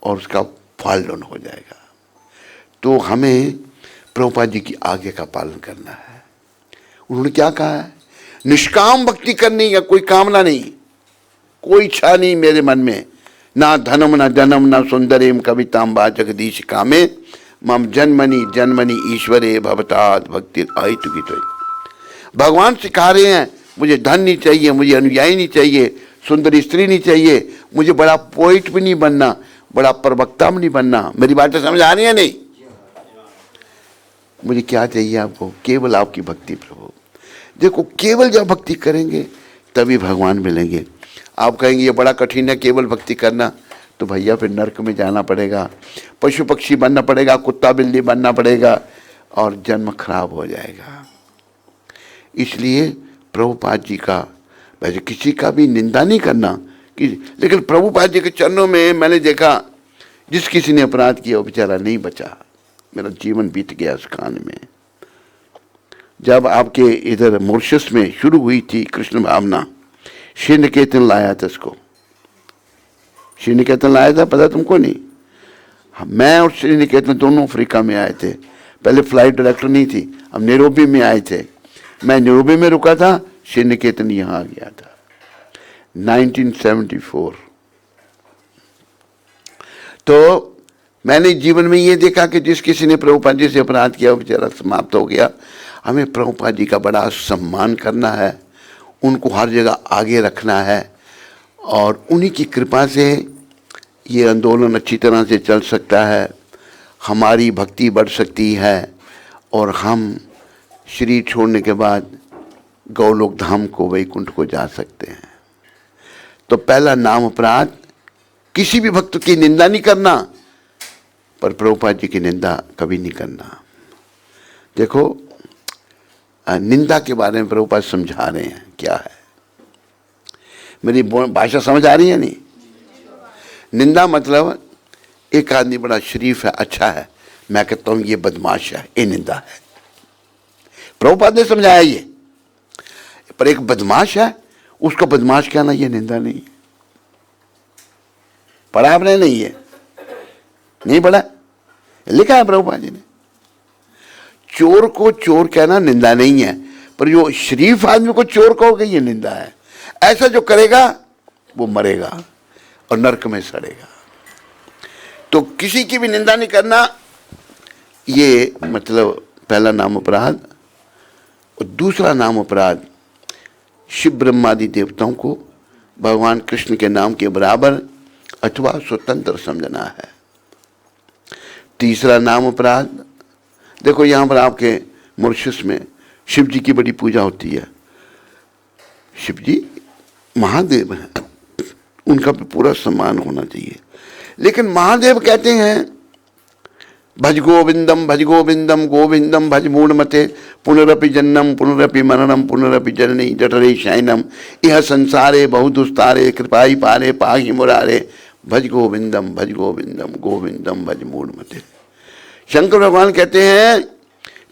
और उसका फलन हो जाएगा। तो हमें प्रभुपाद जी की आज्ञा का पालन करना है। उन्होंने क्या कहा है? निष्काम भक्ति करनी है, कोई कामना नहीं, कोई इच्छा नहीं मेरे मन में, ना धनम ना जनम ना सुंदरेम कविताम बा जगदीश कामे मम जन्मनि जन्मनि ईश्वरे भवतात भक्ति आयतु की। तो भगवान सिखा रहे हैं मुझे धन नहीं चाहिए, मुझे अनुयायी नहीं चाहिए, सुंदर स्त्री नहीं चाहिए, मुझे बड़ा पोइट भी नहीं बनना, बड़ा प्रवक्ता भी नहीं बनना। मेरी बातें समझ आ रही है नहीं? मुझे क्या चाहिए आपको? केवल आपकी भक्ति प्रभु। देखो, केवल जब भक्ति करेंगे तभी भगवान मिलेंगे। आप कहेंगे ये बड़ा कठिन है केवल भक्ति करना, तो भैया फिर नरक में जाना पड़ेगा, पशु पक्षी बनना पड़ेगा, कुत्ता बिल्ली बनना पड़ेगा और जन्म खराब हो जाएगा। इसलिए प्रभुपाद जी का, वैसे किसी का भी निंदा नहीं करना कि, लेकिन प्रभुपाद जी के चरणों में मैंने देखा जिस किसी ने अपराध किया वो बेचारा नहीं बचा, मेरा जीवन बीत गया उस कान में। जब आपके इधर मॉरिशस में शुरू हुई थी कृष्ण भावना, श्री निकेतन लाया था इसको, श्री निकेतन लाया था, पता तुमको नहीं? मैं और श्री निकेतन दोनों अफ्रीका में आए थे। पहले फ्लाइट डायरेक्टर नहीं थी, हम नैरोबी में आए थे। मैं नैरोबी में रुका था, श्री निकेतन यहाँ आ गया था 1974। तो मैंने जीवन में ये देखा कि जिस किसी ने प्रभुपाद जी से अपराध किया वो बेचारा समाप्त हो गया। हमें प्रभुपाद जी का बड़ा सम्मान करना है, उनको हर जगह आगे रखना है और उन्हीं की कृपा से ये आंदोलन अच्छी तरह से चल सकता है, हमारी भक्ति बढ़ सकती है और हम शरीर छोड़ने के बाद गौलोक धाम को, वैकुंठ को जा सकते हैं। तो पहला नाम अपराध, किसी भी भक्त की निंदा नहीं करना, पर प्रभुपाद जी की निंदा कभी नहीं करना। देखो, निंदा के बारे में प्रभुपाद समझा रहे हैं क्या है। मेरी भाषा समझ आ रही है नहीं? निंदा मतलब एक आदमी बड़ा शरीफ है, अच्छा है, मैं कहता हूं ये बदमाश है, ये निंदा है। प्रभुपाद ने समझाया ये, पर एक बदमाश है उसको बदमाश कहना ये निंदा नहीं। पढ़ा आपने? नहीं है, नहीं पढ़ा, लिखा है प्रभुपाद जी ने। चोर को चोर कहना निंदा नहीं है, पर जो शरीफ आदमी को चोर कहोगे ये निंदा है। ऐसा जो करेगा वो मरेगा और नरक में सड़ेगा। तो किसी की भी निंदा नहीं करना, ये मतलब पहला नाम अपराध। और दूसरा नाम अपराध, शिव ब्रह्मादि देवताओं को भगवान कृष्ण के नाम के बराबर अथवा स्वतंत्र समझना है। तीसरा नाम अपराध, देखो यहाँ पर आपके मॉरिशस में शिव जी की बड़ी पूजा होती है। शिव जी महादेव हैं, उनका भी पूरा सम्मान होना चाहिए। लेकिन महादेव कहते हैं भज गोविंदम गोविंदम भज मूढ़मते पुनरपि जन्नम पुनरपि मननम पुनरपि जननी जठरे शयनम यह संसारे बहुदुस्तारे कृपाई पारे पाहि मुरारे भज गोविंदम गोविंदम भज मूढ़मते। शंकर भगवान कहते हैं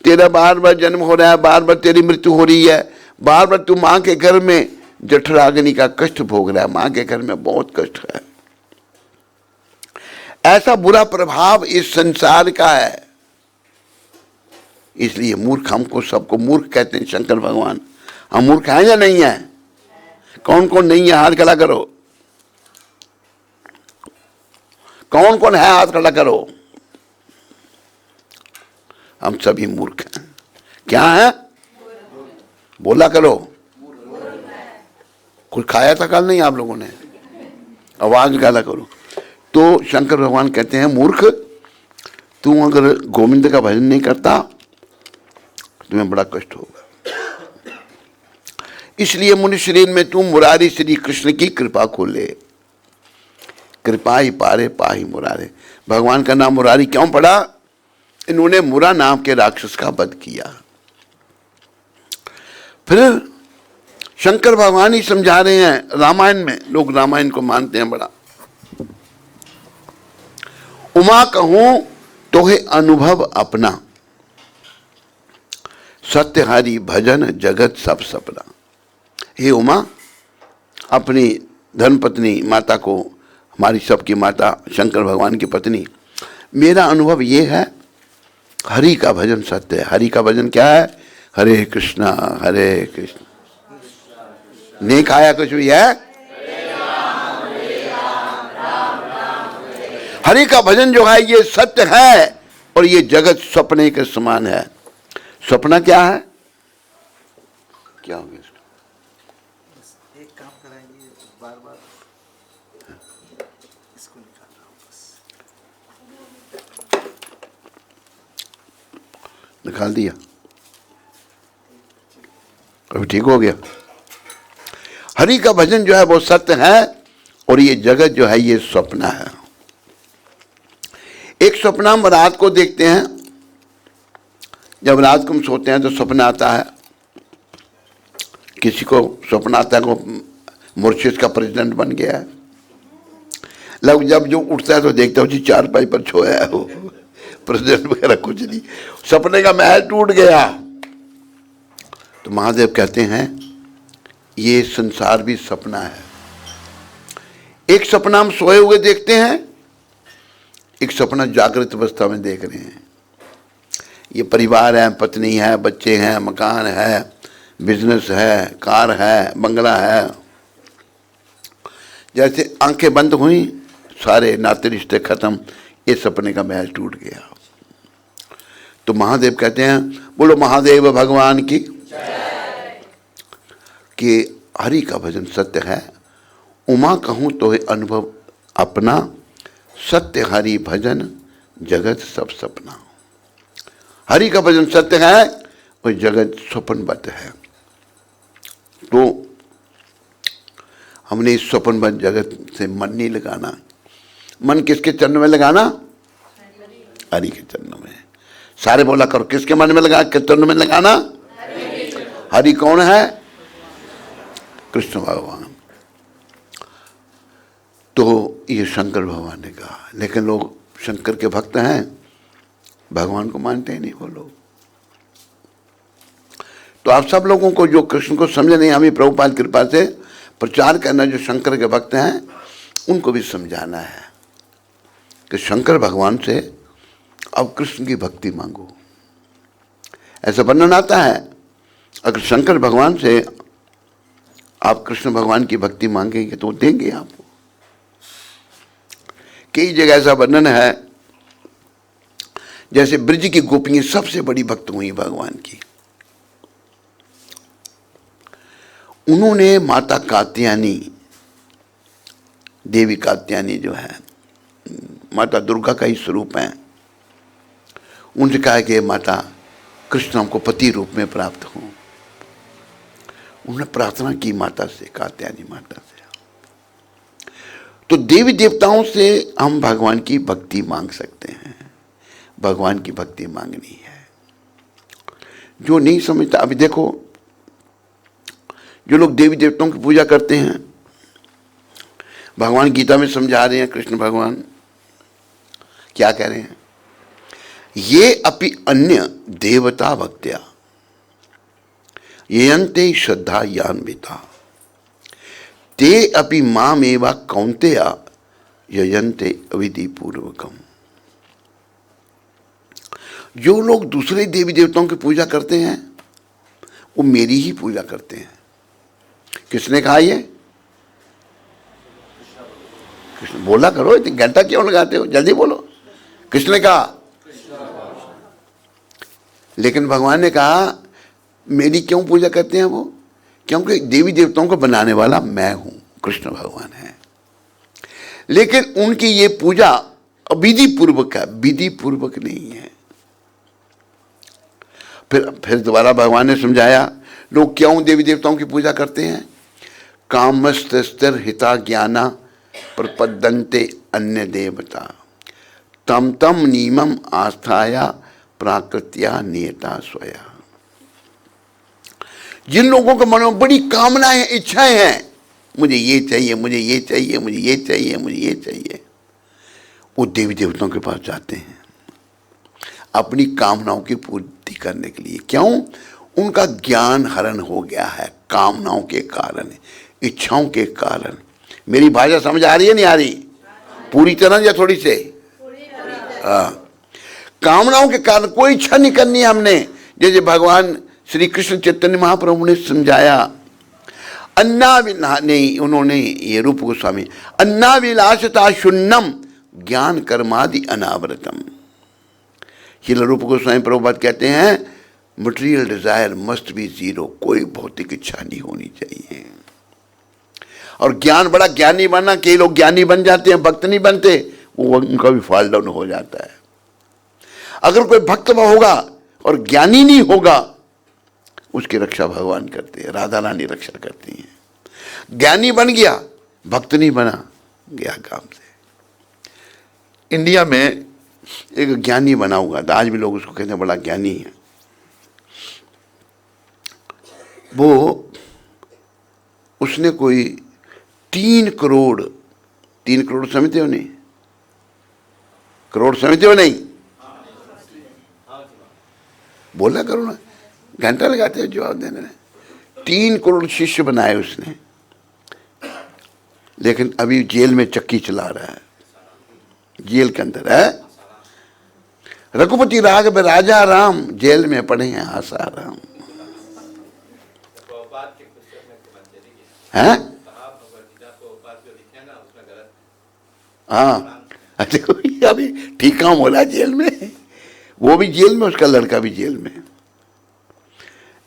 तेरा बार बार जन्म हो रहा है, बार बार तेरी मृत्यु हो रही है, बार बार तू माँ के घर में जठराग्नि का कष्ट भोग रहा है, माँ के घर में बहुत कष्ट है। ऐसा बुरा प्रभाव इस संसार का है, इसलिए मूर्ख हमको सबको मूर्ख कहते हैं शंकर भगवान। हम मूर्ख हैं या नहीं है? कौन कौन नहीं है हाथ खड़ा करो, कौन कौन है हाथ खड़ा करो। हम सभी मूर्ख हैं। क्या है? बोला करो। कुछ खाया था कल नहीं आप लोगों ने? आवाज गाला करो। तो शंकर भगवान कहते हैं मूर्ख, तू अगर गोविंद का भजन नहीं करता तुम्हें बड़ा कष्ट होगा। इसलिए मुनि शरीर में तू मुरारी श्री कृष्ण की कृपा को ले। कृपा ही पारे पाही मुरारे। भगवान का नाम मुरारी क्यों पड़ा? इन्होंने मुरा नाम के राक्षस का वध किया। फिर शंकर भगवान ही समझा रहे हैं रामायण में, लोग रामायण को मानते हैं बड़ा। उमा कहूं तो है अनुभव अपना, सत्यहारी भजन जगत सब सपना। हे उमा, अपनी धर्मपत्नी माता को हमारी सबकी माता शंकर भगवान की पत्नी। मेरा अनुभव ये है, हरि का भजन सत्य है। हरि का भजन क्या है? हरे कृष्णा हरे कृष्ण, नेक आया कुछ भी है। हरि का भजन जो है ये सत्य है, और ये जगत सपने के समान है। सपना क्या है? क्या हो गया इसका? एक काम कराएंगे, बार बार इसको निकालना हो बस। निकाल दिया, अभी ठीक हो गया। हरि का भजन जो है वो सत्य है, और ये जगत जो है ये स्वप्न है। एक स्वप्न हम रात को देखते हैं, जब रात को हम सोते हैं तो स्वप्न आता है। किसी को स्वप्न आता है वो मॉरिशस का प्रेसिडेंट बन गया है। लोग जब जो उठता है तो देखता है उसी चारपाई पर सोया है वो, प्रेसिडेंट वगैरह कुछ नहीं, सपने का महल टूट गया। तो महादेव कहते हैं ये संसार भी सपना है। एक सपना हम सोए हुए देखते हैं, एक सपना जागृत अवस्था में देख रहे हैं। ये परिवार है, पत्नी है, बच्चे हैं, मकान है, बिजनेस है, कार है, बंगला है। जैसे आंखें बंद हुई, सारे नाते रिश्ते खत्म, ये सपने का महल टूट गया। तो महादेव कहते हैं, बोलो महादेव भगवान की कि हरि का भजन सत्य है। उमा कहूँ तो है अनुभव अपना, सत्य हरि भजन जगत सब सपना। हरि का भजन सत्य है और जगत स्वप्नबद्ध है। तो हमने इस स्वप्नबद्ध जगत से मन नहीं लगाना। मन किसके चरणों में लगाना? हरि के चरणों में। सारे बोला करो, किसके मन में लगा, किस चरणों में लगाना? हरि कौन है? कृष्ण भगवान। तो ये शंकर भगवान ने कहा, लेकिन लोग शंकर के भक्त हैं, भगवान को मानते ही नहीं वो लोग। तो आप सब लोगों को जो कृष्ण को समझ नहीं, हमें प्रभुपाद कृपा से प्रचार करना, जो शंकर के भक्त हैं उनको भी समझाना है कि शंकर भगवान से अब कृष्ण की भक्ति मांगो। ऐसा वर्णन आता है, अगर शंकर भगवान से आप कृष्ण भगवान की भक्ति मांगेंगे तो देंगे आपको। कई जगह ऐसा वर्णन है, जैसे ब्रज की गोपियां सबसे बड़ी भक्त हुई भगवान की। उन्होंने माता कात्यायनी, देवी कात्यायनी जो है माता दुर्गा का ही स्वरूप है, उनसे कहा कि माता कृष्ण हमको पति रूप में प्राप्त हो। उन्होंने प्रार्थना की माता से, कात्यायनी माता से। तो देवी देवताओं से हम भगवान की भक्ति मांग सकते हैं, भगवान की भक्ति मांगनी है। जो नहीं समझता, अभी देखो जो लोग देवी देवताओं की पूजा करते हैं, भगवान गीता में समझा रहे हैं, कृष्ण भगवान क्या कह रहे हैं? ये अपि अन्य देवता भक्त्या येयन्ते श्रद्धा यान्विता ते अपि मामेवा कौन्तेय यजन्ते अविधि पूर्वकम। जो लोग दूसरे देवी देवताओं की पूजा करते हैं वो मेरी ही पूजा करते हैं। किसने कहा ये? कृष्ण। बोला करो, इतनी घंटा क्यों लगाते हो, जल्दी बोलो। किसने कहा? लेकिन भगवान ने कहा मेरी क्यों पूजा करते हैं वो? क्योंकि देवी देवताओं को बनाने वाला मैं हूं, कृष्ण भगवान है। लेकिन उनकी ये पूजा विधि पूर्वक है, विधि पूर्वक नहीं है। फिर दोबारा भगवान ने समझाया लोग क्यों देवी देवताओं की पूजा करते हैं। कामस्तर हिता ज्ञाना प्रपद्यन्ते अन्य देवता तम तम नीमम आस्थाया प्राकृत्या नियता स्वया। जिन लोगों के मनों में बड़ी कामनाएं, इच्छाएं हैं, मुझे ये चाहिए, मुझे ये चाहिए, मुझे ये चाहिए, मुझे ये चाहिए, वो देवी देवताओं के पास जाते हैं अपनी कामनाओं की पूर्ति करने के लिए। क्यों? उनका ज्ञान हरण हो गया है कामनाओं के कारण, इच्छाओं के कारण। मेरी भाषा समझ आ रही है नहीं आ रही? पूरी तरह या थोड़ी से? हाँ, कामनाओं के कारण कोई इच्छा नहीं करनी है हमने। जैसे भगवान श्री कृष्ण चैतन्य महाप्रभु ने समझाया, नहीं, उन्होंने ये रूप गोस्वामी, अन्नाविलासता शून्यम ज्ञान कर्मादि अनावृतम। श्रील रूप गोस्वामी प्रभुपाद कहते हैं material desire must be zero, कोई भौतिक इच्छा नहीं होनी चाहिए। और ज्ञान, बड़ा ज्ञानी बनना, कई लोग ज्ञानी बन जाते हैं, भक्त नहीं बनते, वो उनका भी फॉल डाउन हो जाता है। अगर कोई भक्त होगा और ज्ञानी नहीं होगा, उसकी रक्षा भगवान करते हैं, राधा रानी रक्षा करती हैं। ज्ञानी बन गया, भक्त नहीं बना, गया काम से। इंडिया में एक ज्ञानी बना हुआ था, आज भी लोग उसको कहते हैं बड़ा ज्ञानी है। वो उसने कोई 3 करोड़, 3 करोड़ समझते हो नहीं? करोड़ समझते हो नहीं? बोला करो ना, घंटा लगाते हो जवाब देने में। 3 करोड़ शिष्य बनाए उसने, लेकिन अभी जेल में चक्की चला रहा है, जेल के अंदर है। रघुपति राघव राजा राम, जेल में पड़े हैं आसाराम। हैं? हाँ, अच्छा, अभी ठीक काम हो रहा है जेल में, वो भी जेल में, उसका लड़का भी जेल में।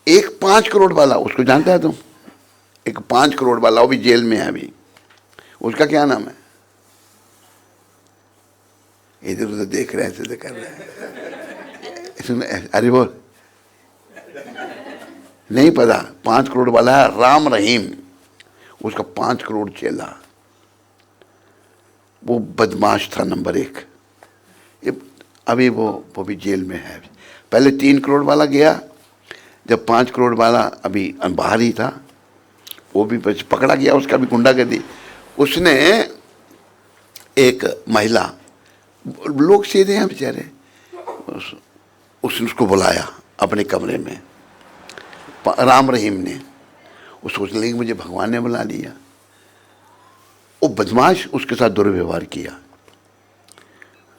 एक 5 करोड़ वाला, उसको जानता है तुम? एक 5 करोड़ वाला, वो भी जेल में है अभी। उसका क्या नाम है? इधर उधर देख रहे हैं, ऐसे कर रहे हैं, सुन, अरे बोल, नहीं पता। 5 करोड़ वाला है राम रहीम, उसका 5 करोड़ चेला। वो बदमाश था नंबर 1। अभी वो भी जेल में है। पहले 3 करोड़ वाला गया, जब 5 करोड़ वाला अभी बाहर ही था, वो भी पकड़ा गया, उसका भी गुंडागर्दी। उसने एक महिला, लोग सीधे हैं बेचारे, उसने उसको बुलाया अपने कमरे में, राम रहीम ने। वो सोचने लगी मुझे भगवान ने बुला लिया। वो बदमाश उसके साथ दुर्व्यवहार किया।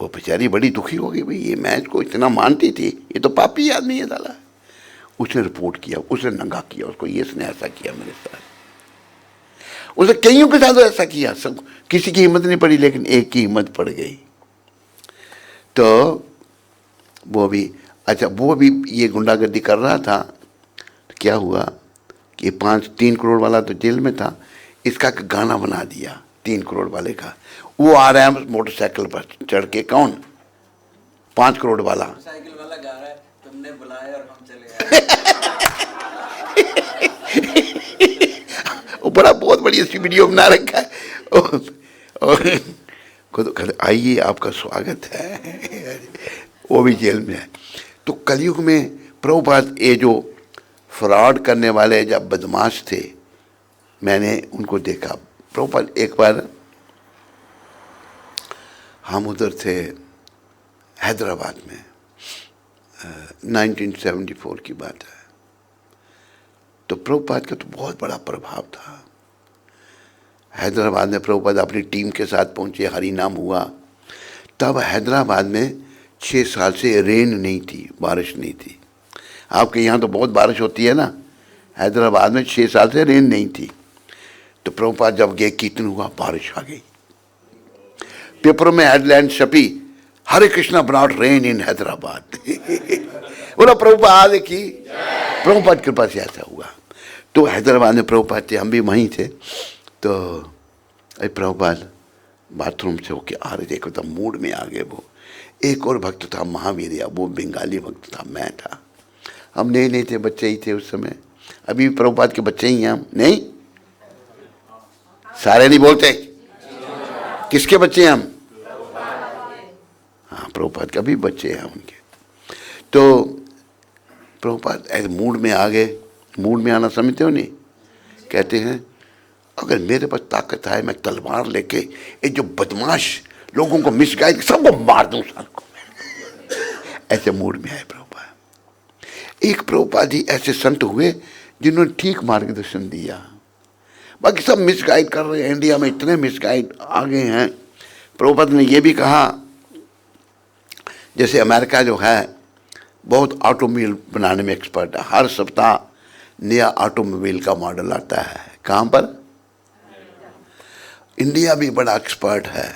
वो बेचारी बड़ी दुखी हो गई, भाई ये मैं इसको इतना मानती थी, ये तो पापी आदमी है साला। उसने रिपोर्ट किया, उसने नंगा किया उसको, ये इसने ऐसा किया मेरे साथ। उसने कईयों के साथ ऐसा किया, सब किसी की हिम्मत नहीं पड़ी, लेकिन एक की हिम्मत पड़ गई। तो वो भी, अच्छा, वो भी ये गुंडागर्दी कर रहा था। तो क्या हुआ कि 3 करोड़ वाला तो जेल में था, इसका गाना बना दिया 3 करोड़ वाले का। वो आ रहा है मोटरसाइकिल पर चढ़ के, कौन? 5 करोड़ वाला। साइकिल वाला गा रहा है, तुमने बुलाया और हम चले आए। वो बड़ा बहुत बढ़िया सी वीडियो बना रखा है। और खुद आइए, आपका स्वागत है। वो भी जेल में है। तो कलयुग में प्रभुपाद ये जो फ्रॉड करने वाले जब बदमाश थे, मैंने उनको देखा। प्रभुपाद एक बार हम उधर थे हैदराबाद में, 1974 की बात है। तो प्रभुपाद का तो बहुत बड़ा प्रभाव था। हैदराबाद में प्रभुपाद अपनी टीम के साथ पहुंचे, हरि नाम हुआ। तब हैदराबाद में 6 साल से रेन नहीं थी, बारिश नहीं थी। आपके यहाँ तो बहुत बारिश होती है ना, हैदराबाद में 6 साल से रेन नहीं थी। तो प्रभुपाद जब गए, कीर्तन हुआ, बारिश आ गई। पेपरों में हेडलाइन छपी, हरे कृष्णा ब्रॉट रेन इन हैदराबाद। बोला प्रभुपाद की, प्रभुपाद कृपा से ऐसा हुआ। तो हैदराबाद में प्रभुपाद थे, हम भी वहीं थे। तो प्रभुपाद बाथरूम से होके आ रहे थे, एकदम मूड में आ गए वो। एक और भक्त था महावीर, वो बंगाली भक्त था, मैं था। हम नहीं थे, बच्चे ही थे उस समय। अभी भी प्रभुपाद के बच्चे ही हैं हम, नहीं? सारे नहीं बोलते। किसके बच्चे हैं हम? हाँ, प्रभुपाद का भी बच्चे हैं उनके। तो प्रभुपाद ऐसे मूड में आ गए। मूड में आना समझते हो नहीं? कहते हैं अगर मेरे पास ताकत है, मैं तलवार लेके ये जो बदमाश लोगों को मिसगाइड, सबको मार दूं सबको। ऐसे मूड में आए प्रभुपाद। एक प्रभुपाद ही ऐसे संत हुए जिन्होंने ठीक मार्गदर्शन दिया। बाकी सब मिसगाइड कर रहे हैं। इंडिया में इतने मिसगाइड आ गए हैं, प्रभुपाद ने ये भी कहा, जैसे अमेरिका जो है बहुत ऑटोमोबाइल बनाने में एक्सपर्ट है, हर सप्ताह नया ऑटोमोबाइल का मॉडल आता है। कहाँ पर? इंडिया भी बड़ा एक्सपर्ट है।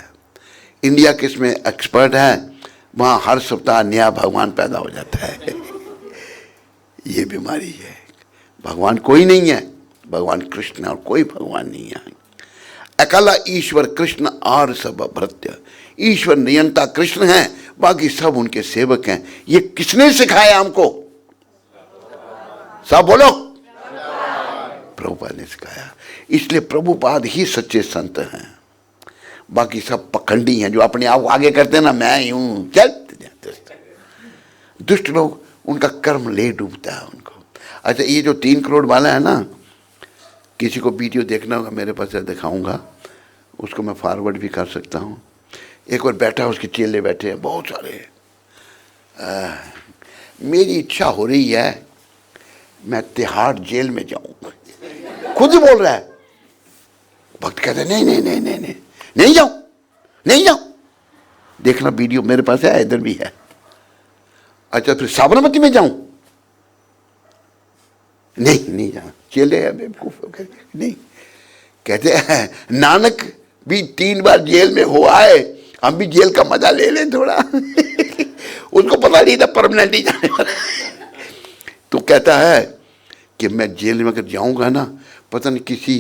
इंडिया किस में एक्सपर्ट है? वहाँ हर सप्ताह नया भगवान पैदा हो जाता है। ये बीमारी है। भगवान कोई नहीं है, भगवान कृष्ण और कोई भगवान नहीं है। अकेला ईश्वर कृष्ण और सब भृत्य। ईश्वर नियंता कृष्ण है, बाकी सब उनके सेवक हैं। ये किसने सिखाया हमको? सब बोलो। प्रभुपाद ने सिखाया। इसलिए प्रभुपाद ही सच्चे संत हैं, बाकी सब पखंडी हैं जो अपने आप आगे करते हैं ना, मैं यूं चल। दुष्ट लोग, उनका कर्म ले डूबता है उनको। अच्छा, ये जो 3 करोड़ वाला है ना, किसी को वीडियो देखना होगा, मेरे पास दिखाऊंगा, उसको मैं फॉरवर्ड भी कर सकता हूँ। एक और बैठा, उसके चेले बैठे हैं बहुत सारे। मेरी इच्छा हो रही है मैं तिहाड़ जेल में जाऊं। खुद ही बोल रहा है। भक्त कहते हैं नहीं नहीं नहीं नहीं नहीं नहीं जाऊं, नहीं जाऊं। देखना वीडियो मेरे पास है, इधर भी है। अच्छा, फिर साबरमती में जाऊं? नहीं नहीं जाना। चेले हैं बेवकूफ, नहीं। कहते हैं नानक भी 3 बार जेल में हो आए, हम भी जेल का मजा ले लें थोड़ा। उसको पता नहीं था परमानेंट ही जाने वाला। तो कहता है कि मैं जेल में अगर जाऊंगा ना, पता नहीं किसी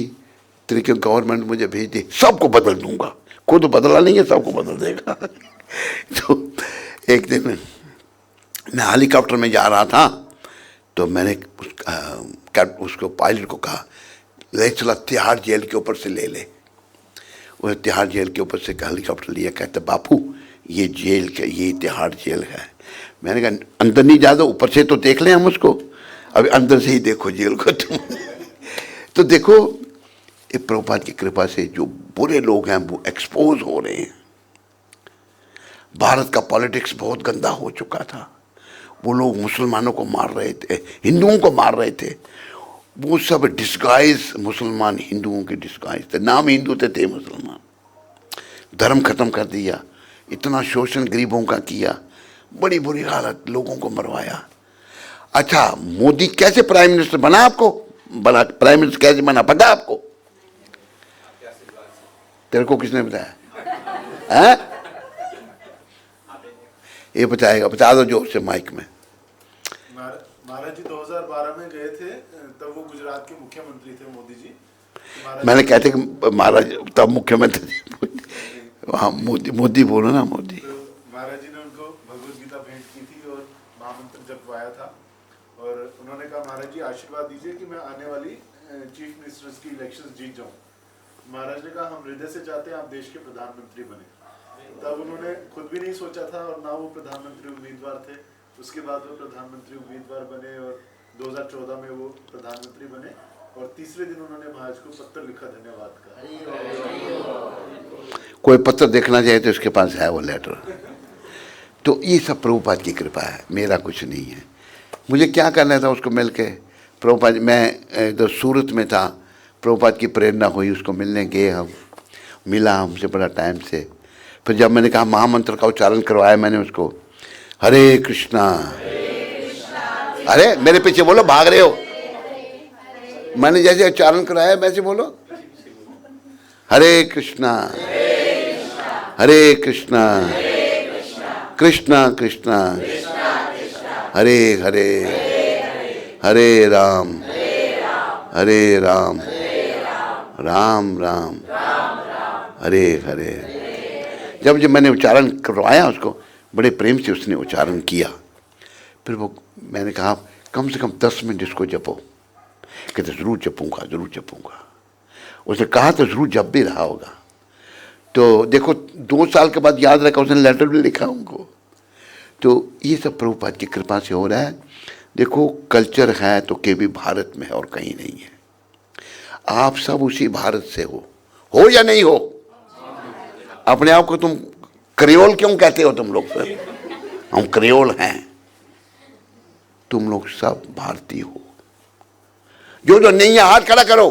तरीके गवर्नमेंट मुझे भेज दे, सबको बदल दूंगा। खुद बदला नहीं है, सबको बदल देगा। तो एक दिन मैं हेलीकॉप्टर में जा रहा था, तो मैंने उसको पायलट को कहा, ले चला तिहाड़ जेल के ऊपर से ले ले। वो तिहाड़ जेल के ऊपर से हेलीकॉप्टर लिया। कहते बापू ये जेल का, ये तिहाड़ जेल है। मैंने कहा अंदर नहीं जा दो, ऊपर से तो देख लें हम उसको, अभी अंदर से ही देखो जेल को तुम। तो देखो ये प्रभुपाद की कृपा से जो बुरे लोग हैं वो एक्सपोज हो रहे हैं। भारत का पॉलिटिक्स बहुत गंदा हो चुका था। वो लोग मुसलमानों को मार रहे थे, हिंदुओं को मार रहे थे। वो सब डिस्गाइज मुसलमान, हिंदुओं के डिस्गाइज थे। नाम हिंदू थे मुसलमान। धर्म खत्म कर दिया, इतना शोषण गरीबों का किया, बड़ी बुरी हालत, लोगों को मरवाया। अच्छा, मोदी कैसे प्राइम मिनिस्टर बना? आपको बना प्राइम मिनिस्टर कैसे बना पता आपको? तेरे को किसने बताया है? ये बताएगा, बता दो जोर से माइक में। महाराज जी 2012 में गए थे, तब वो गुजरात के मुख्यमंत्री थे मोदी जी। मैंने कहते कि महाराज तब मुख्यमंत्री। हाँ मोदी बोलो ना, मोदी। तो महाराज जी ने उनको भगवत गीता भेंट की थी और महामंत्र जपवाया था, और उन्होंने कहा महाराज जी आशीर्वाद दीजिए कि मैं आने वाली चीफ मिनिस्टर्स की इलेक्शंस जीत जाऊं। महाराज ने कहा हम हृदय से चाहते हैं आप देश के प्रधानमंत्री बने। तब उन्होंने खुद भी नहीं सोचा था और ना वो प्रधानमंत्री उम्मीदवार थे। उसके बाद वो प्रधानमंत्री उम्मीदवार बने और 2014 में वो प्रधानमंत्री बने, और तीसरे दिन उन्होंने महाराज को पत्र लिखा धन्यवाद का। कोई पत्र देखना चाहे तो इसके पास है वो लेटर। तो ये सब प्रभुपाद की कृपा है, मेरा कुछ नहीं है। मुझे क्या करना था उसको मिल के? प्रभुपाद, मैं इधर सूरत में था, प्रभुपाद की प्रेरणा हुई, उसको मिलने गए हम, मिला हमसे बड़ा टाइम से। फिर जब मैंने कहा महामंत्र का उच्चारण करवाया मैंने उसको, हरे कृष्णा। अरे मेरे पीछे बोलो, भाग रहे हो। मैंने जैसे उच्चारण कराया वैसे बोलो, हरे कृष्णा हरे कृष्णा कृष्णा कृष्णा हरे हरे हरे राम राम राम हरे हरे। जब मैंने उच्चारण करवाया उसको, बड़े प्रेम से उसने उच्चारण किया। फिर वो मैंने कहा कम से कम 10 मिनट इसको जपो। कहते ज़रूर जपूंगा, ज़रूर जपूंगा। उसने कहा तो ज़रूर जप भी रहा होगा। तो देखो 2 साल के बाद याद रखा, उसने लेटर भी लिखा उनको। तो ये सब प्रभुपाद की कृपा से हो रहा है। देखो कल्चर है तो केवल भारत में है और कहीं नहीं है। आप सब उसी भारत से हो या नहीं हो? अपने आप को तुम क्रियोल क्यों कहते हो तुम लोग? फिर हम क्रियोल हैं, तुम लोग सब भारतीय हो। जो नहीं है हाथ खड़ा करो।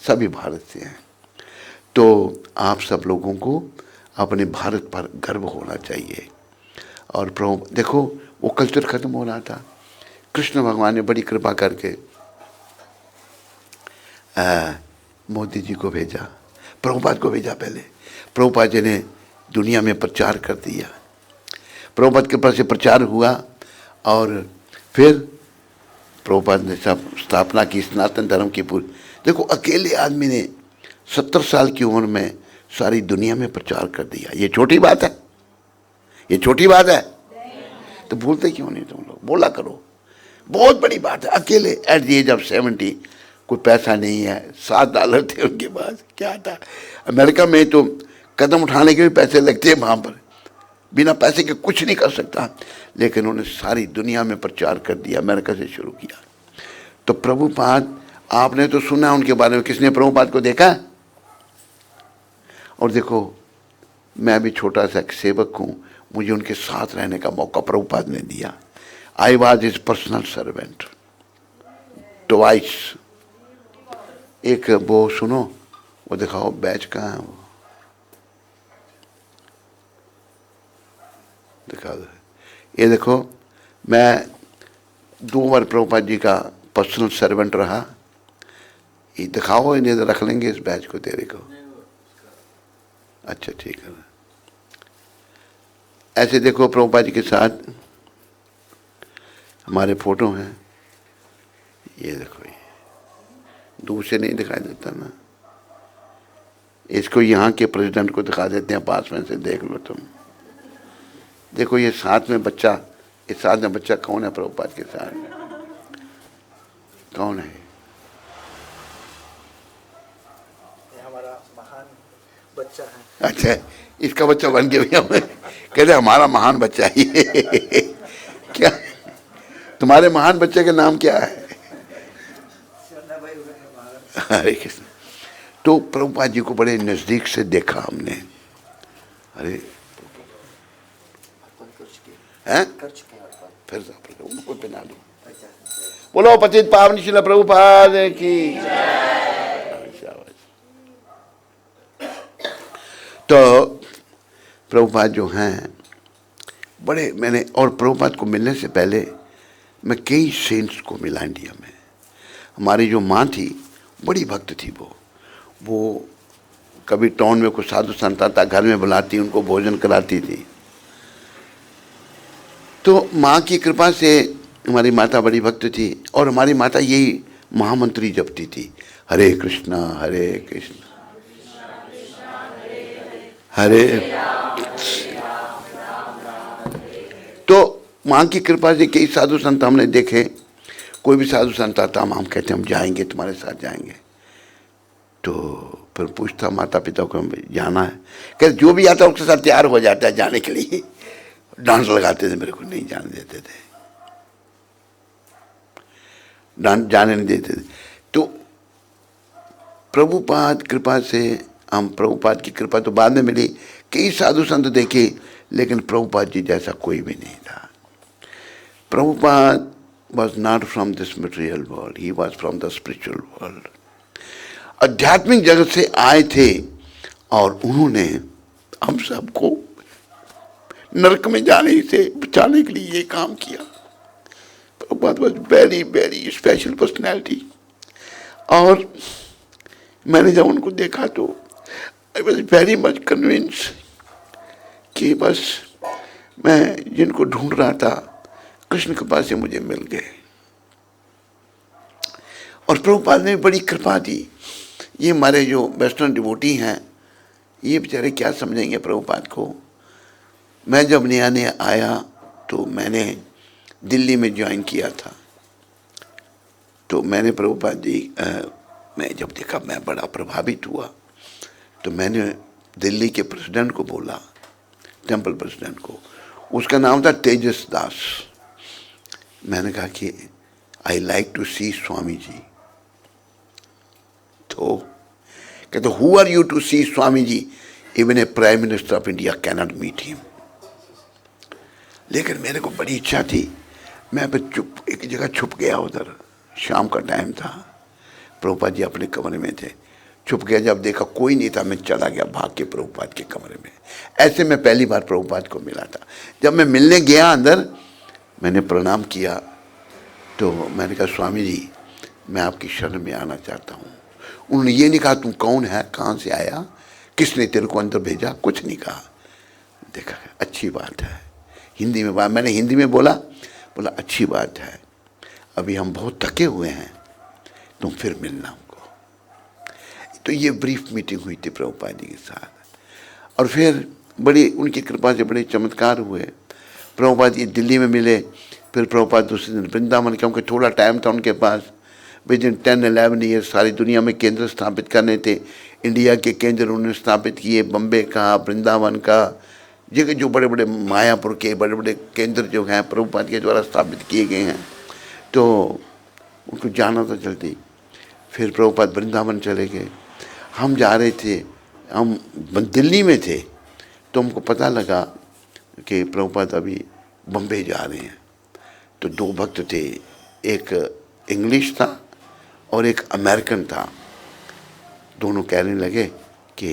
सभी भारत से हैं। तो आप सब लोगों को अपने भारत पर गर्व होना चाहिए। और प्रभु देखो वो कल्चर खत्म हो रहा था, कृष्ण भगवान ने बड़ी कृपा करके मोदी जी को भेजा, प्रभुपाद को भेजा। पहले प्रभुपाद जी ने दुनिया में प्रचार कर दिया, प्रभुपाद के पास से प्रचार हुआ और फिर प्रभुपाद ने सब स्थापना की सनातन धर्म की पूरी। देखो अकेले आदमी ने 70 साल की उम्र में सारी दुनिया में प्रचार कर दिया। ये छोटी बात है? ये छोटी बात है? तो बोलते क्यों नहीं तुम लोग? बोला करो, बहुत बड़ी बात है। अकेले एट द एज ऑफ 70, कोई पैसा नहीं है, $7 थे उनके पास, क्या था। अमेरिका में तो कदम उठाने के भी पैसे लगते हैं, वहाँ पर बिना पैसे के कुछ नहीं कर सकता, लेकिन उन्होंने सारी दुनिया में प्रचार कर दिया, अमेरिका से शुरू किया। तो प्रभुपाद आपने तो सुना उनके बारे में, किसने प्रभुपाद को देखा? और देखो मैं भी छोटा सा एक सेवक हूँ, मुझे उनके साथ रहने का मौका प्रभुपाद ने दिया। I was his personal servant twice. एक वो सुनो, वो दिखाओ बैच कहाँ है, वो दिखा दो। ये देखो मैं 2 बार प्रभुपाद जी का पर्सनल सर्वेंट रहा। ये दिखाओ, इन्हें रख लेंगे इस बैच को तेरे को। अच्छा ठीक है। ऐसे देखो प्रभुपाद जी के साथ हमारे फोटो हैं। ये देखो, ये दूर से नहीं दिखाई देता ना, इसको यहाँ के प्रेसिडेंट को दिखा देते हैं, पास में से देख लो तुम। देखो ये साथ में बच्चा, इस साथ में बच्चा कौन है प्रभुपाद के साथ? कौन है? ये हमारा महान बच्चा है। अच्छा, इसका बच्चा बन के भैया कहते हमारा महान बच्चा है ये। क्या तुम्हारे महान बच्चे का नाम क्या है? हरे कृष्ण। तो प्रभुपाद जी को बड़े नजदीक से देखा हमने। अरे हैं? फिर उनको पहना दो। बोलो पतित पावन श्रील प्रभुपाद की। तो प्रभुपाद जो हैं बड़े, मैंने और प्रभुपाद को मिलने से पहले मैं कई सेंट्स को मिला इंडिया में। हमारी जो माँ थी बड़ी भक्त थी, वो कभी टाउन में कोई साधु संत आता, घर में बुलाती, उनको भोजन कराती थी। तो माँ की कृपा से हमारी माता बड़ी भक्त थी, और हमारी माता यही महामंत्री जपती थी, हरे कृष्णा हरे। तो माँ की कृपा से कई साधु संत हमने देखे। कोई भी साधु संत आता, हम कहते हम जाएंगे, तुम्हारे साथ जाएंगे। तो फिर पूछता माता पिता को जाना है, कहते जो भी आता उसके साथ तैयार हो जाता है जाने के लिए। डांट लगाते थे, मेरे को नहीं जाने देते थे, डांट जाने नहीं देते थे। तो प्रभुपाद कृपा से हम, प्रभुपाद की कृपा तो बाद में मिली, कई साधु संत देखे, लेकिन प्रभुपाद जी जैसा कोई भी नहीं था। Prabhupada was not from this material world, he was from the spiritual world. आध्यात्मिक जगत से आए थे और उन्होंने हम सबको नरक में जाने से बचाने के लिए ये काम किया। Prabhupada was very very special personality। और मैंने जब उनको देखा तो I was very much convinced कि बस मैं जिनको ढूंढ रहा था कृष्ण कृपा से मुझे मिल गए। और प्रभुपाद ने बड़ी कृपा दी। ये हमारे जो वेस्टर्न डिवोटी हैं, ये बेचारे क्या समझेंगे प्रभुपाद को। मैं जब नया नया आया तो मैंने दिल्ली में ज्वाइन किया था। तो मैंने प्रभुपाद जी, मैं जब देखा मैं बड़ा प्रभावित हुआ। तो मैंने दिल्ली के प्रेसिडेंट को बोला, टेम्पल प्रेसिडेंट को, उसका नाम था तेजस दास। मैंने कहा कि I like to see Swami ji. तो कहते who are you to see Swami ji, even a prime minister of India cannot meet him. लेकिन मेरे को बड़ी इच्छा थी, मैं फिर चुप एक जगह छुप गया। उधर शाम का टाइम था, प्रभुपाद जी अपने कमरे में थे, छुप गया, जब देखा कोई नहीं था मैं चला गया भाग के प्रभुपाद के कमरे में। ऐसे मैं पहली बार प्रभुपाद को मिला था। जब मैं मिलने गया अंदर, मैंने प्रणाम किया तो मैंने कहा स्वामी जी मैं आपकी शरण में आना चाहता हूँ। उन्होंने ये नहीं कहा तुम कौन है, कहाँ से आया, किसने तेरे को अंदर भेजा, कुछ नहीं कहा। देखा अच्छी बात है, हिंदी में बात, मैंने हिंदी में बोला अच्छी बात है, अभी हम बहुत थके हुए हैं, तुम फिर मिलना हमको। तो ये ब्रीफ मीटिंग हुई थी प्रभुपाद जी के साथ। और फिर बड़ी उनकी कृपा से बड़े चमत्कार हुए। प्रभुपाद जी दिल्ली में मिले, फिर प्रभुपाद दूसरे दिन वृंदावन, क्योंकि थोड़ा टाइम था उनके पास। विद इन 10-11 ईयर्स सारी दुनिया में केंद्र स्थापित करने थे। इंडिया के केंद्र उन्होंने स्थापित किए, बम्बे का, वृंदावन का, जगह जो बड़े बड़े मायापुर के बड़े बड़े केंद्र जो हैं प्रभुपाद के द्वारा स्थापित किए गए हैं। तो उनको जाना था जल्दी। फिर प्रभुपाद वृंदावन चले गए। हम जा रहे थे, हम दिल्ली में थे, तो हमको पता लगा कि प्रभुपाद अभी बम्बे जा रहे हैं। तो दो भक्त थे, एक इंग्लिश था और एक अमेरिकन था। दोनों कहने लगे कि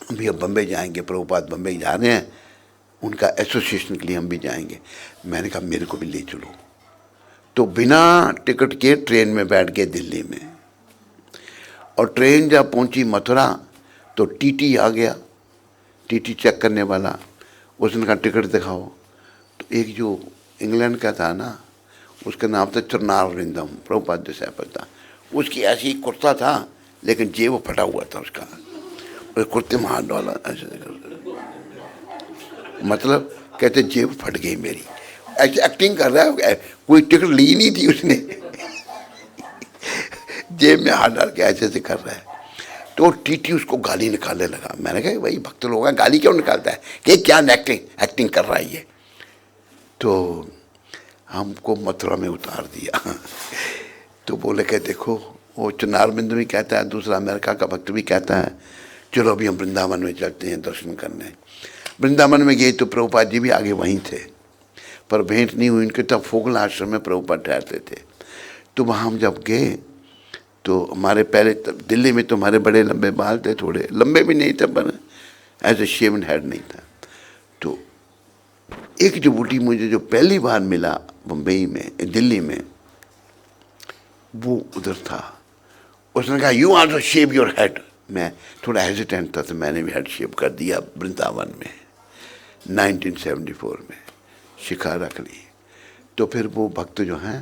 अभी अब बम्बे जाएंगे, प्रभुपाद बम्बे जा रहे हैं, उनका एसोसिएशन के लिए हम भी जाएंगे। मैंने कहा मेरे को भी ले चलो। तो बिना टिकट के ट्रेन में बैठ गए दिल्ली में। और ट्रेन जब पहुंची मथुरा तो टीटी आ गया, टीटी चेक करने वाला। उसने कहा टिकट दिखाओ। तो एक जो इंग्लैंड का था ना, उसका नाम था चरणारविंदम, प्रभुपाद डिसाइपल था। उसकी ऐसी कुर्ता था लेकिन जेब फटा हुआ था उसका, और कुर्ते में हाथ डाला ऐसे, मतलब कहते जेब फट गई मेरी। ऐसे एक्टिंग कर रहा है, कोई टिकट ली नहीं थी उसने जेब में हाथ डाल के ऐसे ऐसे कर रहा है। तो टीटी उसको गाली निकालने लगा। मैंने कहा भाई भक्त लोग हैं, गाली क्यों निकालता है, कि क्या एक्टिंग कर रहा है ये। तो हमको मथुरा में उतार दिया। तो बोले कि देखो वो चरणारविंद भी कहता है, दूसरा अमेरिका का भक्त भी कहता है, चलो अभी हम वृंदावन में चलते हैं दर्शन करने। वृंदावन में गए तो प्रभुपाद जी भी आगे वहीं थे, पर भेंट नहीं हुई उनके। तब फोगल आश्रम में प्रभुपाद ठहरते थे। तो वहाँ हम जब गए तो हमारे पहले दिल्ली में तो हमारे बड़े लंबे बाल थे, थोड़े लंबे भी नहीं थे पर ऐसे शेवन हेड नहीं था। तो एक जो बूटी मुझे जो पहली बार मिला बम्बई में, दिल्ली में, वो उधर था। उसने कहा you also shave your head. मैं थोड़ा हेजिटेंट था तो मैंने भी हेड शेव कर दिया वृंदावन में 1974 में, शिखा रख ली। तो फिर वो भक्त जो हैं